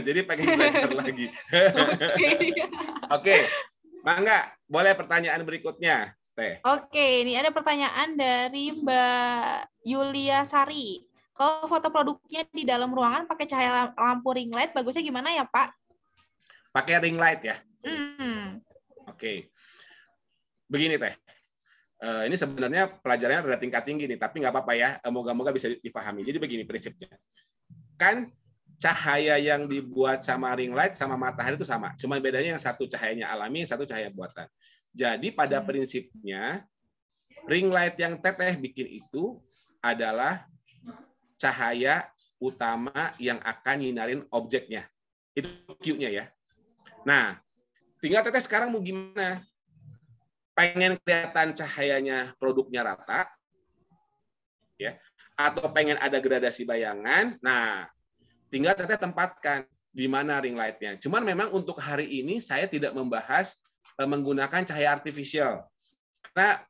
Jadi pengen belajar lagi. Oke, Mangga, boleh pertanyaan berikutnya, Teh. Oke, ini ada pertanyaan dari Mbak Yulia Sari. Kalau foto produknya di dalam ruangan pakai cahaya lampu ring light, bagusnya gimana ya, Pak? Pakai ring light ya. Oke. Begini Teh. Ini sebenarnya pelajarannya ada tingkat tinggi nih, tapi nggak apa-apa ya. Moga-moga bisa dipahami. Jadi begini prinsipnya. Kan cahaya yang dibuat sama ring light sama matahari itu sama. Cuma bedanya yang satu cahayanya alami, yang satu cahaya buatan. Jadi pada prinsipnya ring light yang Teteh bikin itu adalah cahaya utama yang akan nyinarin objeknya. Itu Q-nya ya. Nah, tinggal Teteh sekarang mau gimana? Pengen kelihatan cahayanya produknya rata, ya, atau pengen ada gradasi bayangan. Nah, tinggal Teteh tempatkan di mana ring light-nya. Cuman memang untuk hari ini saya tidak membahas menggunakan cahaya artifisial. Karena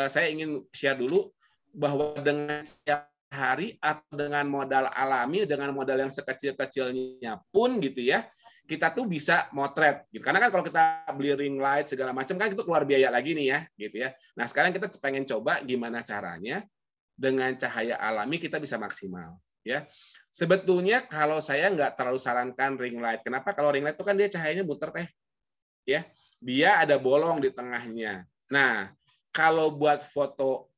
saya ingin share dulu bahwa dengan setiap hari atau dengan modal alami, dengan modal yang sekecil-kecilnya pun gitu ya, kita tuh bisa motret. Karena kan kalau kita beli ring light segala macam kan itu keluar biaya lagi nih ya, gitu ya. Nah sekarang kita pengen coba gimana caranya dengan cahaya alami kita bisa maksimal. Ya, sebetulnya kalau saya nggak terlalu sarankan ring light. Kenapa? Kalau ring light itu kan dia cahayanya muter Teh, ya, dia ada bolong di tengahnya. Nah, kalau buat foto,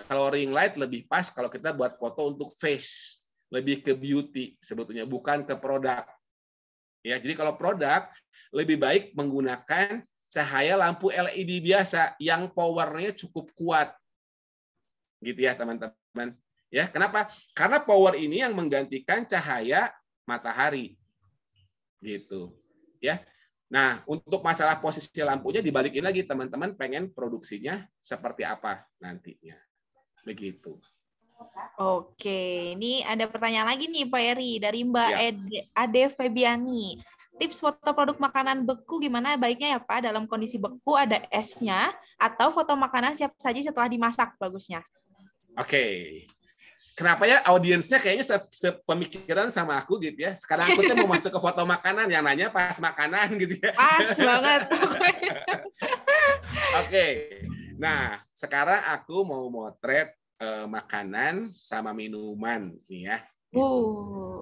kalau ring light lebih pas kalau kita buat foto untuk face, lebih ke beauty sebetulnya, bukan ke produk. Ya, jadi kalau produk lebih baik menggunakan cahaya lampu LED biasa yang powernya cukup kuat, gitu ya teman-teman. Ya, kenapa? Karena power ini yang menggantikan cahaya matahari, gitu. Ya. Nah, untuk masalah posisi lampunya dibalikin lagi teman-teman pengen produksinya seperti apa nantinya. Begitu. Oke, ini ada pertanyaan lagi nih Pak Eri dari Mbak Ade Febiani. Tips foto produk makanan beku gimana baiknya ya Pak? Dalam kondisi beku ada esnya atau foto makanan siap saji setelah dimasak bagusnya? Oke. Kenapa ya audiensnya kayaknya sepemikiran sama aku gitu ya. Sekarang aku tuh mau masuk ke foto makanan, yang nanya pas makanan gitu ya. Pas banget. Oke. Nah, sekarang aku mau motret makanan sama minuman nih ya.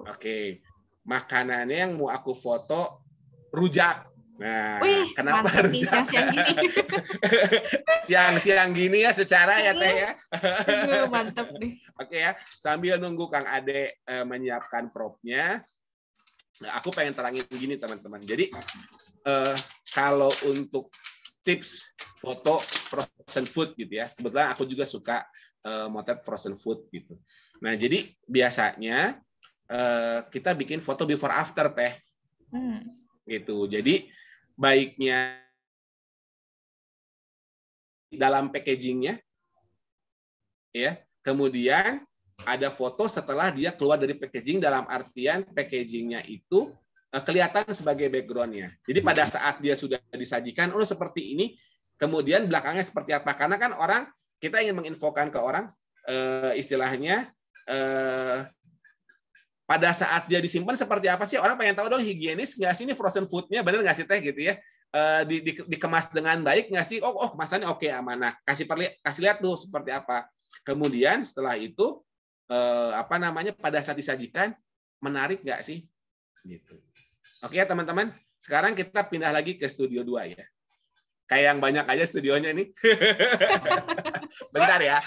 Oke. Makanannya yang mau aku foto rujak. Nah, wih, kenapa mantep rujak? Nih, siang-siang gini. Siang-siang gini ya secara ya Teh ya. Mantep nih. Oke ya, sambil nunggu Kang Ade menyiapkan propnya, aku pengen terangin gini teman-teman. Jadi kalau untuk tips foto frozen food gitu ya, kebetulan aku juga suka motret frozen food gitu. Nah jadi biasanya kita bikin foto before after Teh, gitu. Jadi baiknya dalam packagingnya, ya. Kemudian ada foto setelah dia keluar dari packaging, dalam artian packagingnya itu kelihatan sebagai backgroundnya. Jadi pada saat dia sudah disajikan, oh seperti ini, kemudian belakangnya seperti apa? Karena kan orang, kita ingin menginfokan ke orang, istilahnya pada saat dia disimpan seperti apa sih? Orang pengen tahu dong, higienis nggak sih ini frozen food-nya, bener nggak sih Teh gitu ya? Dikemas dengan baik nggak sih? Oh kemasannya oke, amanah. Kasih lihat tuh seperti apa. Kemudian setelah itu pada saat disajikan menarik nggak sih? Gitu. Oke ya teman-teman. Sekarang kita pindah lagi ke studio 2 ya. Kayak yang banyak aja studionya nih. Bentar ya.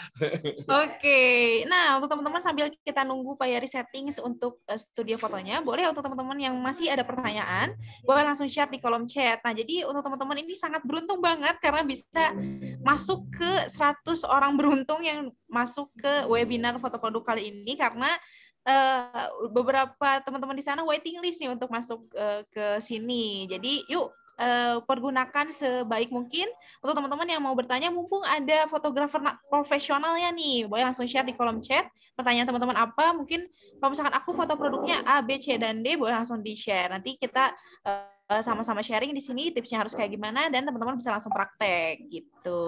Oke. Nah, untuk teman-teman sambil kita nunggu Pak Yari settings untuk studio fotonya, boleh untuk teman-teman yang masih ada pertanyaan, boleh langsung share di kolom chat. Nah, jadi untuk teman-teman ini sangat beruntung banget karena bisa masuk ke 100 orang beruntung yang masuk ke webinar foto produk kali ini karena beberapa teman-teman di sana waiting list nih untuk masuk ke sini. Jadi, yuk pergunakan sebaik mungkin. Untuk teman-teman yang mau bertanya, mumpung ada fotografer profesionalnya nih, boleh langsung share di kolom chat pertanyaan teman-teman apa. Mungkin kalau misalkan aku foto produknya A, B, C, dan D, boleh langsung di-share. Nanti kita sama-sama sharing di sini tipsnya harus kayak gimana, dan teman-teman bisa langsung praktek gitu.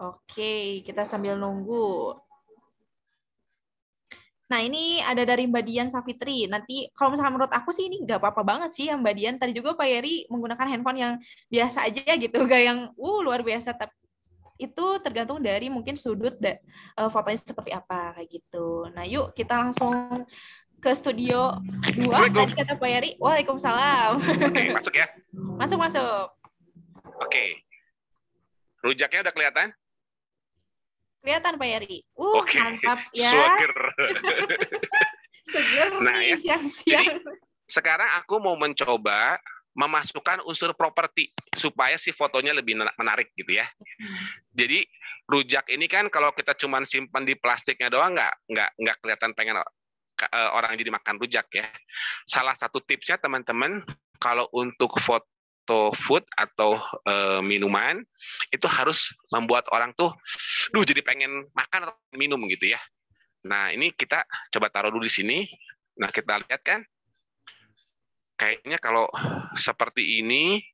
Oke, kita sambil nunggu. Nah, ini ada dari Mbak Dian Safitri. Nanti kalau misalkan menurut aku sih ini nggak apa-apa banget sih yang Mbak Dian. Tadi juga Pak Yeri menggunakan handphone yang biasa aja gitu, nggak yang luar biasa. Tapi itu tergantung dari mungkin sudut fotonya seperti apa kayak gitu. Nah, yuk kita langsung ke studio 2. Tadi kata Pak Yeri, waalaikumsalam. Oke, masuk ya. Masuk. Oke. Rujaknya udah kelihatan? Kelihatan Pak Yeri. Oke. Mantap ya. Seger nah, nih siang-siang. Sekarang aku mau mencoba memasukkan unsur properti supaya si fotonya lebih menarik gitu ya. Jadi rujak ini kan kalau kita cuma simpan di plastiknya doang nggak kelihatan pengen orang jadi makan rujak ya. Salah satu tipsnya teman-teman kalau untuk foto food atau minuman itu harus membuat orang tuh jadi pengen makan atau minum gitu ya. Nah, ini kita coba taruh dulu di sini. Nah, kita lihat kan kayaknya kalau seperti ini,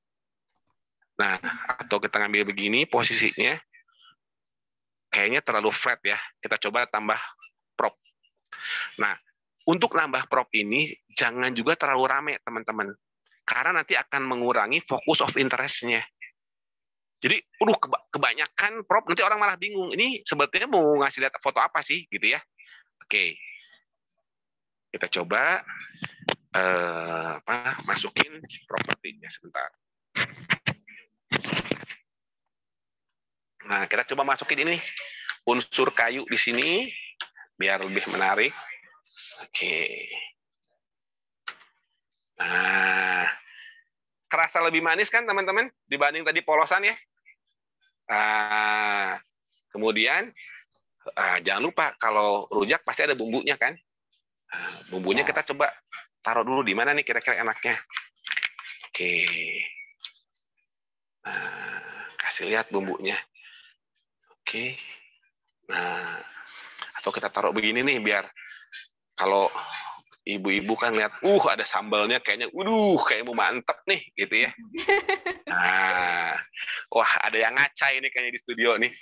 nah, atau kita ngambil begini posisinya, kayaknya terlalu flat ya. Kita coba tambah prop. Nah, untuk nambah prop ini, jangan juga terlalu rame, teman-teman. Karena nanti akan mengurangi fokus of interest-nya. Jadi, kebanyakan prop, nanti orang malah bingung. Ini sebetulnya mau ngasih lihat foto apa sih, gitu ya. Oke. Kita coba masukin propertinya sebentar. Nah, kita coba masukin ini unsur kayu di sini biar lebih menarik. Oke. Nah, kerasa lebih manis kan teman-teman dibanding tadi polosan ya. Kemudian jangan lupa kalau rujak pasti ada bumbunya kan. Bumbunya kita coba taruh dulu di mana nih kira-kira enaknya. Oke. Kasih lihat bumbunya. Oke. Nah, atau kita taruh begini nih biar kalau ibu-ibu kan lihat, ada sambalnya kayaknya, kayak mau mantep nih, gitu ya. Nah, wah ada yang ngaca ini kayaknya di studio nih.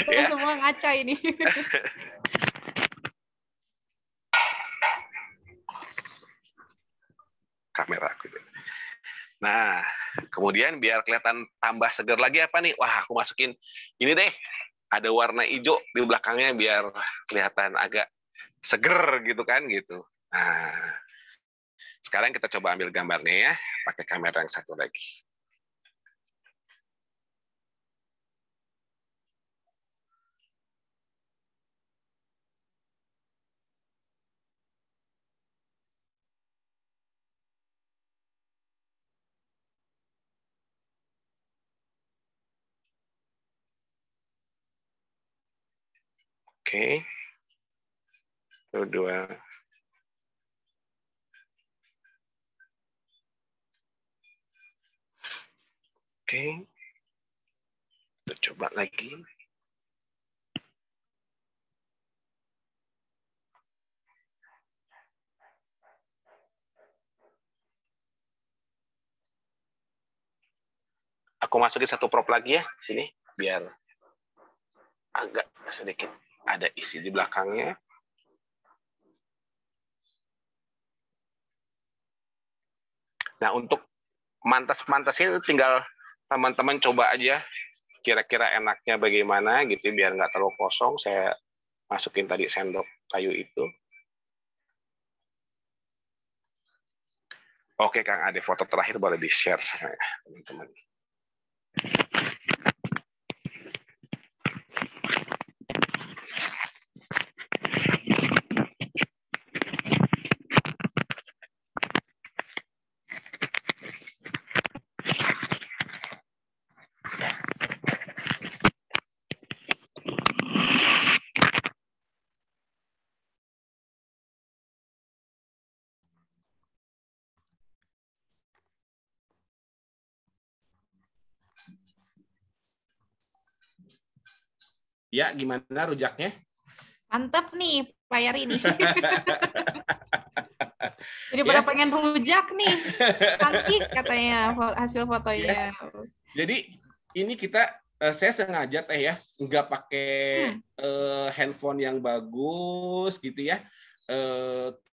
Kita ya. Semua ngaca ini. Kamera gitu. Nah, kemudian biar kelihatan tambah segar lagi apa nih? Wah, aku masukin ini deh. Ada warna hijau di belakangnya biar kelihatan agak seger gitu kan gitu. Nah, sekarang kita coba ambil gambarnya ya, pakai kamera yang satu lagi. Oke. Itu dua. Oke. Kita coba lagi. Aku masukin satu prop lagi ya sini biar agak sedikit ada isi di belakangnya. Nah, untuk mantas-mantasnya tinggal teman-teman coba aja kira-kira enaknya bagaimana gitu biar nggak terlalu kosong. Saya masukin tadi sendok kayu itu. Oke, Kang Ade, foto terakhir boleh di-share sama teman-teman. Ya, gimana rujaknya? Mantap nih, Pak Yari nih. Jadi pada pengen rujak nih. Cantik katanya hasil fotonya. Jadi ini saya sengaja ya, nggak pakai handphone yang bagus gitu ya.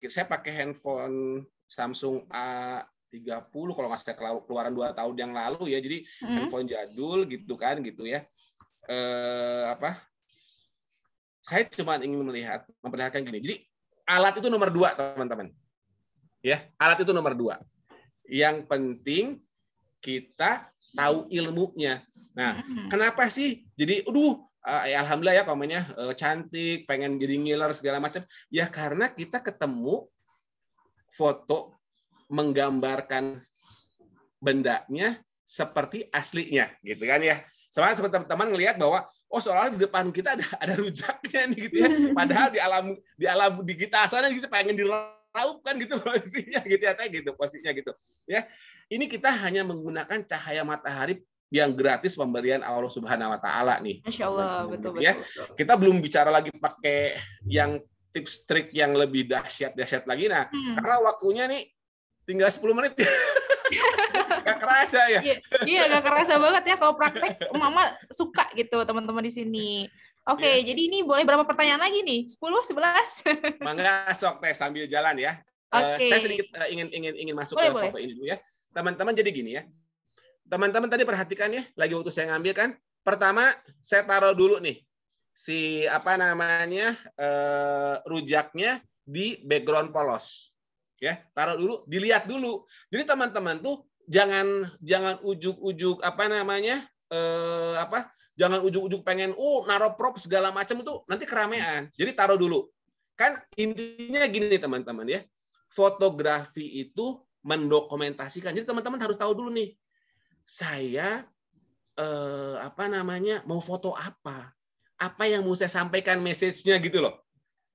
Saya pakai handphone Samsung A30 kalau nggak salah keluaran 2 tahun yang lalu ya. Jadi handphone jadul gitu kan gitu ya. Saya cuma ingin memperlihatkan gini. Jadi alat itu nomor 2 teman-teman. Ya, alat itu nomor 2. Yang penting kita tahu ilmunya. Nah, kenapa sih? Jadi, alhamdulillah ya komennya cantik, pengen jadi ngiler segala macam. Ya karena kita ketemu foto menggambarkan bendanya seperti aslinya, gitu kan ya. Soalnya teman-teman ngelihat bahwa seolah-olah di depan kita ada rujaknya nih gitu ya. Padahal di alam digital sana gitu pengen diraup kan gitu posisinya gitu ya, kayak gitu posisinya gitu. Ya. Ini kita hanya menggunakan cahaya matahari yang gratis pemberian Allah Subhanahu wa taala nih. Masya Allah, betul, ya. betul. Kita belum bicara lagi pakai yang tips trik yang lebih dahsyat lagi. Nah, karena waktunya nih tinggal 10 menit. Gak kerasa ya? Iya, gak kerasa banget ya kalau praktek. Mama suka gitu teman-teman di sini. Oke, jadi ini boleh berapa pertanyaan lagi nih? 10, 11? Mangga sok teh sambil jalan ya. Saya sedikit ingin masuk ke foto ini dulu ya. Teman-teman jadi gini ya. Teman-teman tadi perhatikan ya, lagi waktu saya ngambil kan. Pertama, saya taruh dulu nih si rujaknya di background polos. Ya, taruh dulu, dilihat dulu. Jadi teman-teman tuh jangan ujuk-ujuk jangan ujuk-ujuk pengen naruh prop segala macam itu nanti keramaian. Jadi taruh dulu. Kan intinya gini nih teman-teman ya. Fotografi itu mendokumentasikan. Jadi teman-teman harus tahu dulu nih. Saya mau foto apa? Apa yang mau saya sampaikan message-nya gitu loh.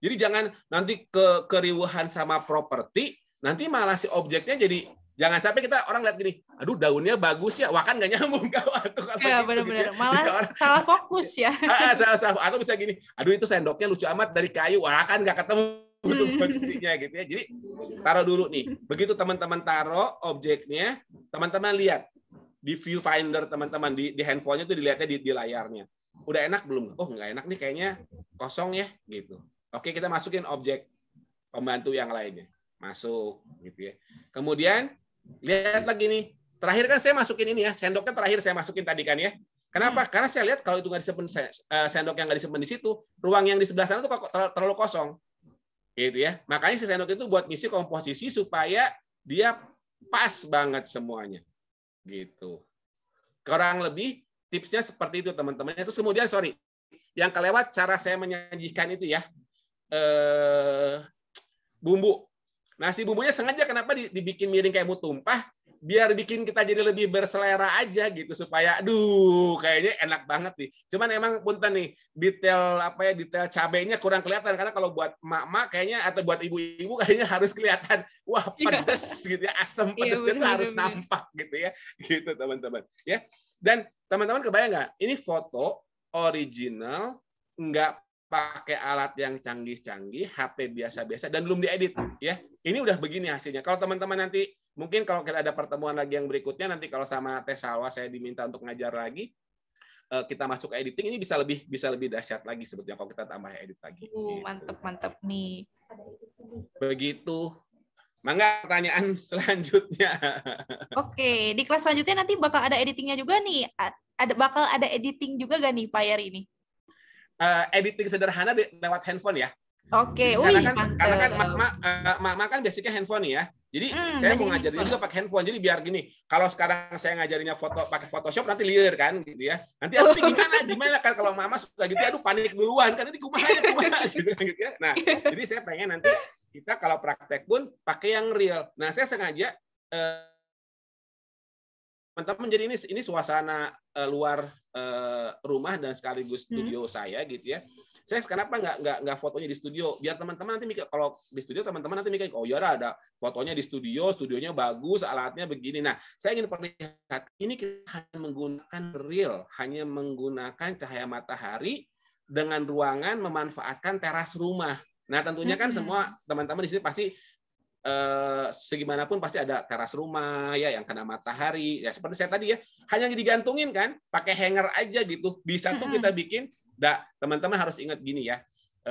Jadi jangan nanti keriuhan sama properti, nanti malah si objeknya jadi jangan sampai orang lihat gini, aduh daunnya bagus ya, wah kan nggak nyambung ya, benar-benar. Malah salah fokus ya. Salah. Atau bisa gini, aduh itu sendoknya lucu amat dari kayu, wah kan nggak ketemu posisinya gitu ya. Jadi taruh dulu nih. Begitu teman-teman taruh objeknya, teman-teman lihat di viewfinder teman-teman di handphonenya itu dilihatnya di layarnya. Udah enak belum? Oh nggak enak nih kayaknya kosong ya gitu. Oke, kita masukin objek pembantu yang lainnya. Masuk gitu ya. Kemudian lihat lagi nih, terakhir kan saya masukin ini ya, sendoknya terakhir saya masukin tadi kan ya. Kenapa? Karena saya lihat kalau itu nggak disimpan, sendok yang nggak disimpan di situ, ruang yang di sebelah sana tuh terlalu kosong. Gitu ya. Makanya si sendok itu buat ngisi komposisi supaya dia pas banget semuanya. Gitu. Kurang lebih tipsnya seperti itu teman-teman. Itu kemudian yang kelewat cara saya menyajikan itu ya. Bumbu. Nasi bumbunya sengaja kenapa dibikin miring kayak mau tumpah, biar bikin kita jadi lebih berselera aja gitu supaya kayaknya enak banget nih. Cuman emang punten nih, detail cabenya kurang kelihatan karena kalau buat emak-emak kayaknya atau buat ibu-ibu kayaknya harus kelihatan wah pedes gitu ya, asam pedesnya tuh harus nampak gitu ya. Gitu teman-teman ya. Dan teman-teman kebayang nggak? Ini foto original, nggak pakai alat yang canggih-canggih, HP biasa-biasa dan belum diedit ya. Ini udah begini hasilnya. Kalau teman-teman nanti mungkin kalau kita ada pertemuan lagi yang berikutnya nanti kalau sama Teh Salwa saya diminta untuk ngajar lagi, kita masuk ke editing ini bisa lebih dahsyat lagi sebetulnya kalau kita tambah edit lagi. Gitu. Mantep nih. Begitu. Mangga pertanyaan selanjutnya. Oke, di kelas selanjutnya nanti bakal ada editingnya juga nih. Bakal ada editing juga gak nih Pak Yeri ini? Editing sederhana lewat handphone ya. Oke, karena kan mak kan basicnya handphone ya. Jadi saya mau ngajarinnya juga pakai handphone. Jadi biar gini, kalau sekarang saya ngajarinnya pakai Photoshop nanti liar kan gitu ya. Nanti gimana kan kalau mama suka gitu, aduh panik duluan kan, nanti kumaha gitu ya. Nah, jadi saya pengen nanti kita kalau praktek pun pakai yang real. Nah, saya sengaja teman-teman jadi ini suasana luar rumah dan sekaligus studio saya gitu ya. Saya kenapa nggak fotonya di studio, biar teman-teman nanti mikir, kalau di studio teman-teman nanti mikir oh ya ada fotonya di studionya bagus, alatnya begini. Nah, saya ingin perlihat ini kita hanya menggunakan real, hanya menggunakan cahaya matahari dengan ruangan memanfaatkan teras rumah. Nah, tentunya kan semua teman-teman di sini pasti segimanapun pasti ada teras rumah ya yang kena matahari ya, seperti saya tadi ya, hanya digantungin kan pakai hanger aja gitu bisa tuh kita bikin. Teman-teman harus ingat gini ya,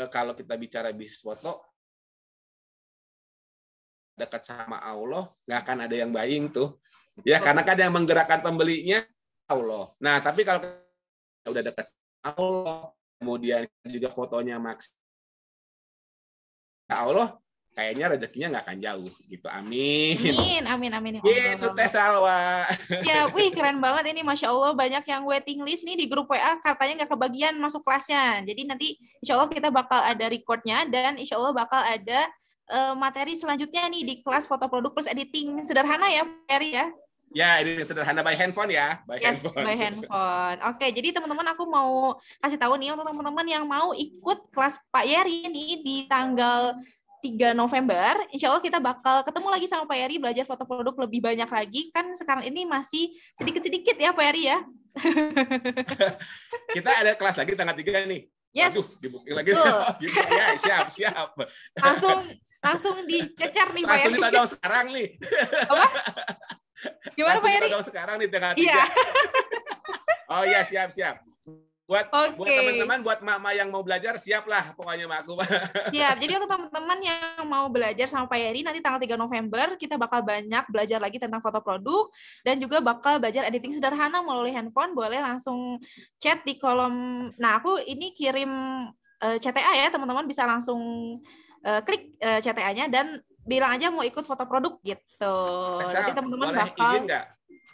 kalau kita bicara bisnis foto dekat sama Allah nggak akan ada yang buying tuh ya, karena kan yang menggerakkan pembelinya Allah. Nah tapi kalau udah dekat sama Allah, kemudian juga fotonya maksimal Allah, kayaknya rezekinya nggak akan jauh gitu. Amin. Amin. Gitu Teh Salwa. Ya, keren banget ini, Masya Allah, banyak yang waiting list nih di grup WA, katanya nggak kebagian masuk kelasnya. Jadi nanti Insya Allah kita bakal ada recordnya dan Insya Allah bakal ada materi selanjutnya nih di kelas foto produk plus editing sederhana ya, Pak Eri ya. Ya, ini sederhana by handphone ya. By handphone. Oke, jadi teman-teman aku mau kasih tahu nih untuk teman-teman yang mau ikut kelas Pak Yeri ini di tanggal 3 November, insya Allah kita bakal ketemu lagi sama Pak Yeri, belajar foto produk lebih banyak lagi. Kan sekarang ini masih sedikit-sedikit ya Pak Yeri ya. Kita ada kelas lagi tanggal 3 nih. Yes. Aduh, dibuking lagi. Ya, siap. Langsung dicecer nih Pak Yeri. Langsung ditodong sekarang nih. Apa? Gimana Pak Yeri? Ditodong sekarang nih tanggal 3. Iya. Oh ya, siap. Buat teman-teman, buat mama yang mau belajar, siaplah pokoknya sama aku. Siap. Jadi untuk teman-teman yang mau belajar sama Pak Yeri, nanti tanggal 3 November kita bakal banyak belajar lagi tentang foto produk dan juga bakal belajar editing sederhana melalui handphone. Boleh langsung chat di kolom. Nah, aku ini kirim CTA ya, teman-teman bisa langsung klik CTA-nya dan bilang aja mau ikut foto produk gitu. Jadi teman-teman bakal. Izin nggak?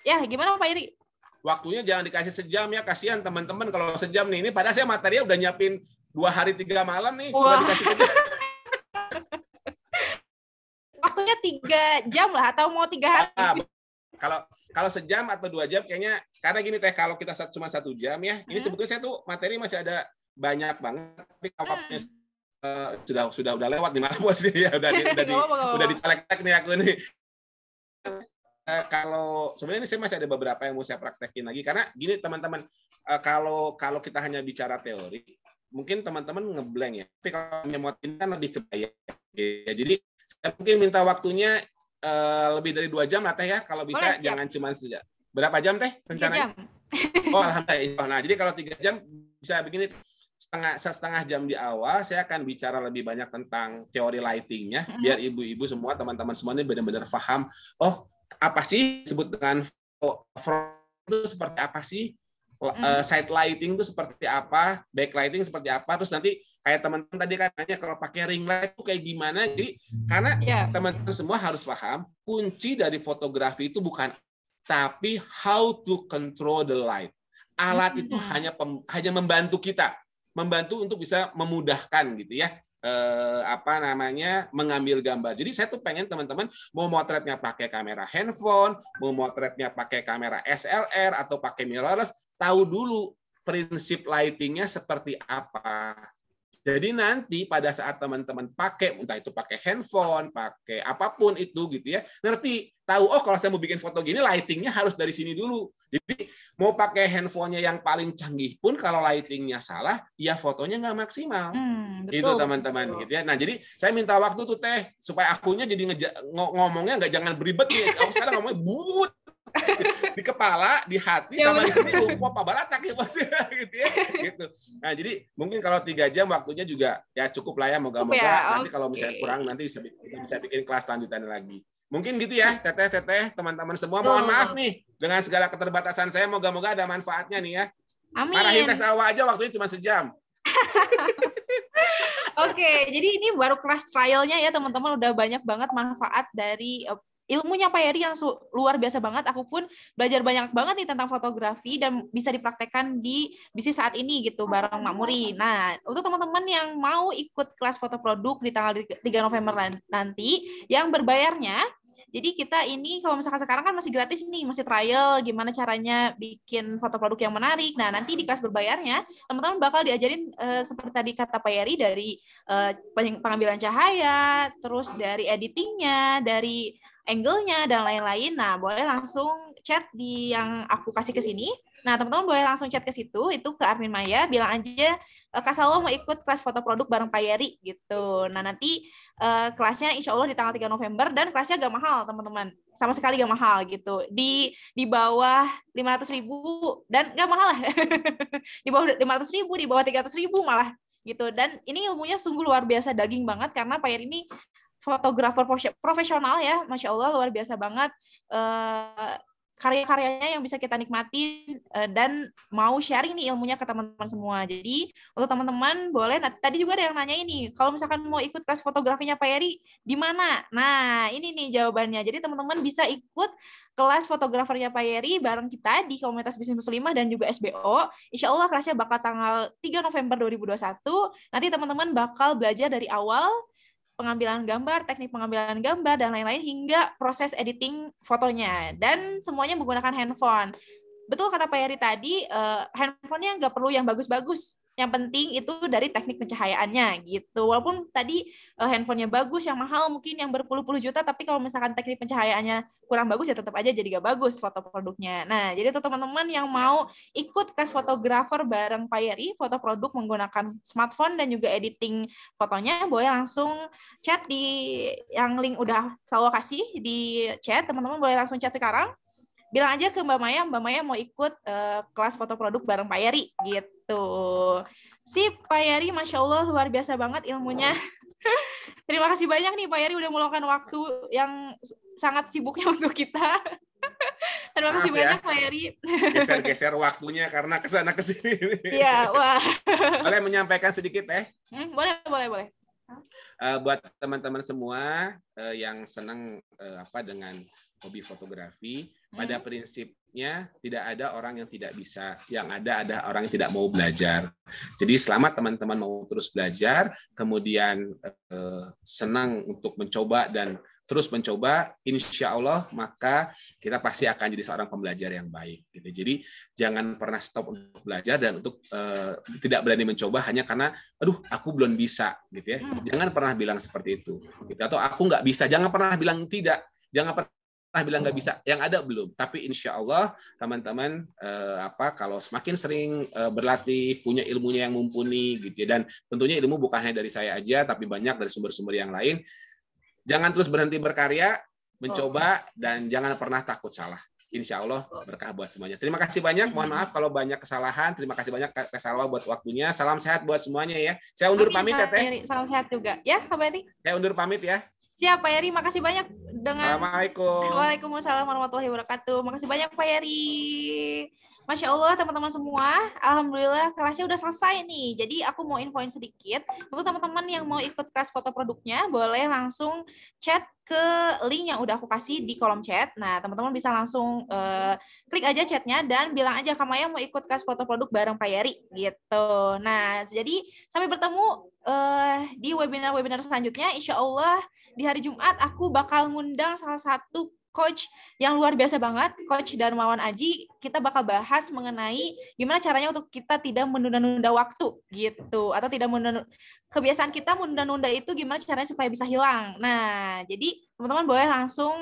Ya, gimana Pak Yeri? Waktunya jangan dikasih sejam ya, kasihan teman-teman kalau sejam nih. Ini padahal saya materinya udah nyiapin 2 hari 3 malam nih, cuma dikasih sejam. Waktunya 3 jam lah atau mau 3 hari? Kalau sejam atau 2 jam kayaknya, karena gini Teh, kalau kita cuma 1 jam ya, ini sebetulnya saya tuh materi masih ada banyak banget, tapi kalau waktunya sudah lewat di mana bos ya, udah dicelek-celek nih aku nih. Kalau sebenarnya ini saya masih ada beberapa yang mau saya praktekin lagi, karena gini teman-teman, kalau kita hanya bicara teori mungkin teman-teman ngeblank ya, tapi kalau memotin kan lebih kebayang ya. Jadi saya mungkin minta waktunya lebih dari 2 jam lah Teh ya, kalau bisa. Boleh, jangan cuma sejam. Berapa jam Teh rencananya? 3 jam. Oh alhamdulillah. Nah jadi kalau 3 jam bisa begini, setengah jam di awal saya akan bicara lebih banyak tentang teori lightingnya, biar ibu-ibu semua, teman-teman semua ini benar-benar paham, oh apa sih disebut dengan front itu seperti apa sih, side lighting itu seperti apa, back lighting seperti apa, terus nanti kayak teman-teman tadi kan nanya kalau pakai ring light itu kayak gimana. Jadi karena teman-teman semua harus paham kunci dari fotografi itu bukan, tapi how to control the light. Alat itu hanya membantu kita, membantu untuk bisa memudahkan gitu ya, mengambil gambar. Jadi saya tuh pengen teman-teman mau motretnya pakai kamera handphone, mau motretnya pakai kamera SLR atau pakai mirrorless, tahu dulu prinsip lightingnya seperti apa. Jadi nanti pada saat teman-teman pakai, entah itu pakai handphone, pakai apapun itu gitu ya, ngerti, tahu, oh kalau saya mau bikin foto gini, lightingnya harus dari sini dulu. Jadi mau pakai handphonenya yang paling canggih pun, kalau lightingnya salah, ya fotonya nggak maksimal. Gitu teman-teman gitu ya. Nah jadi saya minta waktu tuh Teh, supaya akunya jadi ngomongnya nggak jangan beribet nih. Aku sekarang ngomongnya but di kepala, di hati, sama di sini lupa balatak gitu ya, gitu. Nah, jadi mungkin kalau 3 jam waktunya juga ya cukup lah ya, moga-moga nanti kalau misalnya kurang nanti bisa bikin kelas lanjutan lagi. Mungkin gitu ya, Teteh, teman-teman semua. Mohon maaf nih dengan segala keterbatasan saya, moga-moga ada manfaatnya nih ya. Amin. Marahin Teh Salwa aja waktunya cuma sejam. Oke, jadi ini baru kelas trialnya ya teman-teman, udah banyak banget manfaat dari ilmunya Pak Yeri yang luar biasa banget. Aku pun belajar banyak banget nih tentang fotografi dan bisa dipraktekkan di bisnis saat ini gitu bareng Mak Muri. Nah, untuk teman-teman yang mau ikut kelas foto produk di tanggal 3 November nanti, yang berbayarnya, jadi kita ini kalau misalkan sekarang kan masih gratis nih, masih trial gimana caranya bikin foto produk yang menarik. Nah, nanti di kelas berbayarnya, teman-teman bakal diajarin seperti tadi kata Pak Yeri, dari pengambilan cahaya, terus dari editingnya, dari angle-nya, dan lain-lain. Nah, boleh langsung chat di yang aku kasih ke sini. Nah, teman-teman boleh langsung chat ke situ, itu ke Armin Maya, bilang aja, Kak Salwa mau ikut kelas foto produk bareng Pak Yeri, gitu. Nah, nanti kelasnya insya Allah di tanggal 3 November, dan kelasnya gak mahal, teman-teman. Sama sekali gak mahal, gitu. Di bawah 500.000, dan gak mahal lah. Di bawah 500.000, di bawah 300.000 malah, gitu. Dan ini ilmunya sungguh luar biasa, daging banget, karena Pak Yeri ini fotografer profesional ya, Masya Allah, luar biasa banget. Karya-karyanya yang bisa kita nikmatin, dan mau sharing nih ilmunya ke teman-teman semua. Jadi untuk teman-teman boleh, tadi juga ada yang nanya ini, kalau misalkan mau ikut kelas fotografinya Pak Yeri, di mana? Nah, ini nih jawabannya. Jadi teman-teman bisa ikut kelas fotografernya Pak Yeri bareng kita di komunitas bisnis muslimah dan juga SBO. Insya Allah kelasnya bakal tanggal 3 November 2021. Nanti teman-teman bakal belajar dari awal, pengambilan gambar, teknik pengambilan gambar, dan lain-lain, hingga proses editing fotonya. Dan semuanya menggunakan handphone. Betul kata Pak Yeri tadi, handphonenya nggak perlu yang bagus-bagus. Yang penting itu dari teknik pencahayaannya gitu. Walaupun tadi handphonenya bagus, yang mahal mungkin yang berpuluh-puluh juta, tapi kalau misalkan teknik pencahayaannya kurang bagus, ya tetap aja jadi gak bagus foto produknya. Nah, jadi untuk teman-teman yang mau ikut kelas fotografer bareng Pak Yeri, foto produk menggunakan smartphone dan juga editing fotonya, boleh langsung chat di yang link udah Salwa kasih di chat. Teman-teman boleh langsung chat sekarang. Bilang aja ke Mbak Maya mau ikut kelas foto produk bareng Pak Yeri gitu. Sip, Pak Yeri, Masya Allah, luar biasa banget ilmunya. Terima kasih banyak nih Pak Yeri udah meluangkan waktu yang sangat sibuknya untuk kita. Terima kasih banyak Pak Yeri. Geser-geser waktunya karena kesana kesini. Iya, wah. Boleh menyampaikan sedikit Boleh. Buat teman-teman semua yang senang dengan hobi fotografi, pada prinsipnya tidak ada orang yang tidak bisa, yang ada orang yang tidak mau belajar. Jadi selama teman-teman mau terus belajar, kemudian senang untuk mencoba dan terus mencoba, insya Allah maka kita pasti akan jadi seorang pembelajar yang baik. Gitu. Jadi jangan pernah stop untuk belajar dan untuk tidak berani mencoba hanya karena, aduh aku belum bisa, gitu ya. Jangan pernah bilang seperti itu. Gitu. Atau aku nggak bisa. Jangan pernah bilang tidak. Jangan pernah bilang nggak bisa. Yang ada belum. Tapi insya Allah teman-teman kalau semakin sering berlatih, punya ilmunya yang mumpuni, gitu ya. Dan tentunya ilmu bukan hanya dari saya aja, tapi banyak dari sumber-sumber yang lain. Jangan terus berhenti berkarya, mencoba, dan jangan pernah takut salah. Insya Allah berkah buat semuanya. Terima kasih banyak. Mohon maaf kalau banyak kesalahan. Terima kasih banyak Kak Salwa buat waktunya. Salam sehat buat semuanya ya. Saya undur pamit ya Teh. Salam sehat juga. Ya, Kak Beri. Saya undur pamit ya. Siap, Pak Yeri. Makasih banyak dengan Assalamualaikum. Waalaikumsalam warahmatullahi wabarakatuh. Makasih banyak, Pak Yeri. Masya Allah, teman-teman semua. Alhamdulillah, kelasnya udah selesai nih. Jadi, aku mau infoin sedikit. Untuk teman-teman yang mau ikut kelas foto produknya, boleh langsung chat ke link yang udah aku kasih di kolom chat. Nah, teman-teman bisa langsung klik aja chatnya dan bilang aja, Kamaya mau ikut kelas foto produk bareng Pak Yeri. Gitu. Nah, jadi sampai bertemu di webinar-webinar selanjutnya. Insya Allah, di hari Jumat aku bakal ngundang salah satu coach yang luar biasa banget, Coach Darmawan Aji. Kita bakal bahas mengenai gimana caranya untuk kita tidak menunda-nunda waktu gitu, atau tidak kebiasaan kita menunda-nunda itu gimana caranya supaya bisa hilang. Nah, jadi teman-teman boleh langsung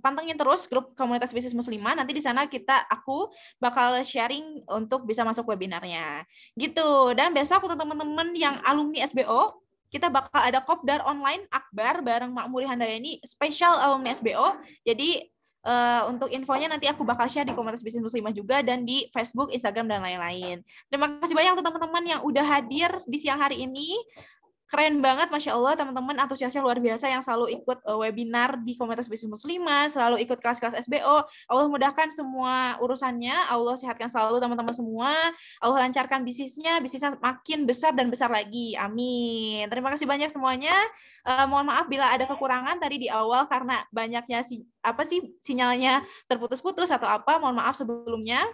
pantengin terus grup komunitas bisnis muslimah. Nanti di sana aku bakal sharing untuk bisa masuk webinarnya. Gitu. Dan besok untuk teman-teman yang alumni SBO, kita bakal ada kopdar online akbar bareng Makmuri Handayani spesial alumni SBO. Jadi untuk infonya nanti aku bakal share di komunitas bisnis muslimah juga dan di Facebook, Instagram, dan lain-lain. Terima kasih banyak untuk teman-teman yang udah hadir di siang hari ini. Keren banget, Masya Allah, teman-teman antusiasnya luar biasa yang selalu ikut webinar di komunitas bisnis muslimah, selalu ikut kelas-kelas SBO. Allah mudahkan semua urusannya, Allah sehatkan selalu teman-teman semua, Allah lancarkan bisnisnya makin besar dan besar lagi. Amin. Terima kasih banyak semuanya. Mohon maaf bila ada kekurangan tadi di awal karena banyaknya sinyalnya terputus-putus atau apa. Mohon maaf sebelumnya.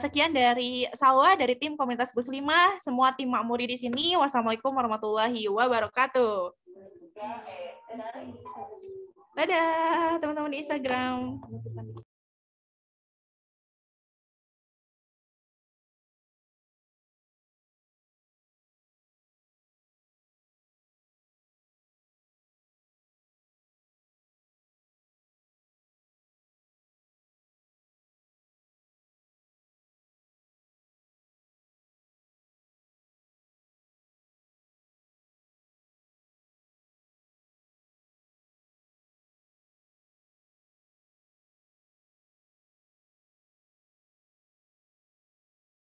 Sekian dari Salwa, dari tim komunitas muslimah, semua tim Makmuri di sini. Wassalamualaikum warahmatullahi wabarakatuh. Dadah teman-teman di Instagram.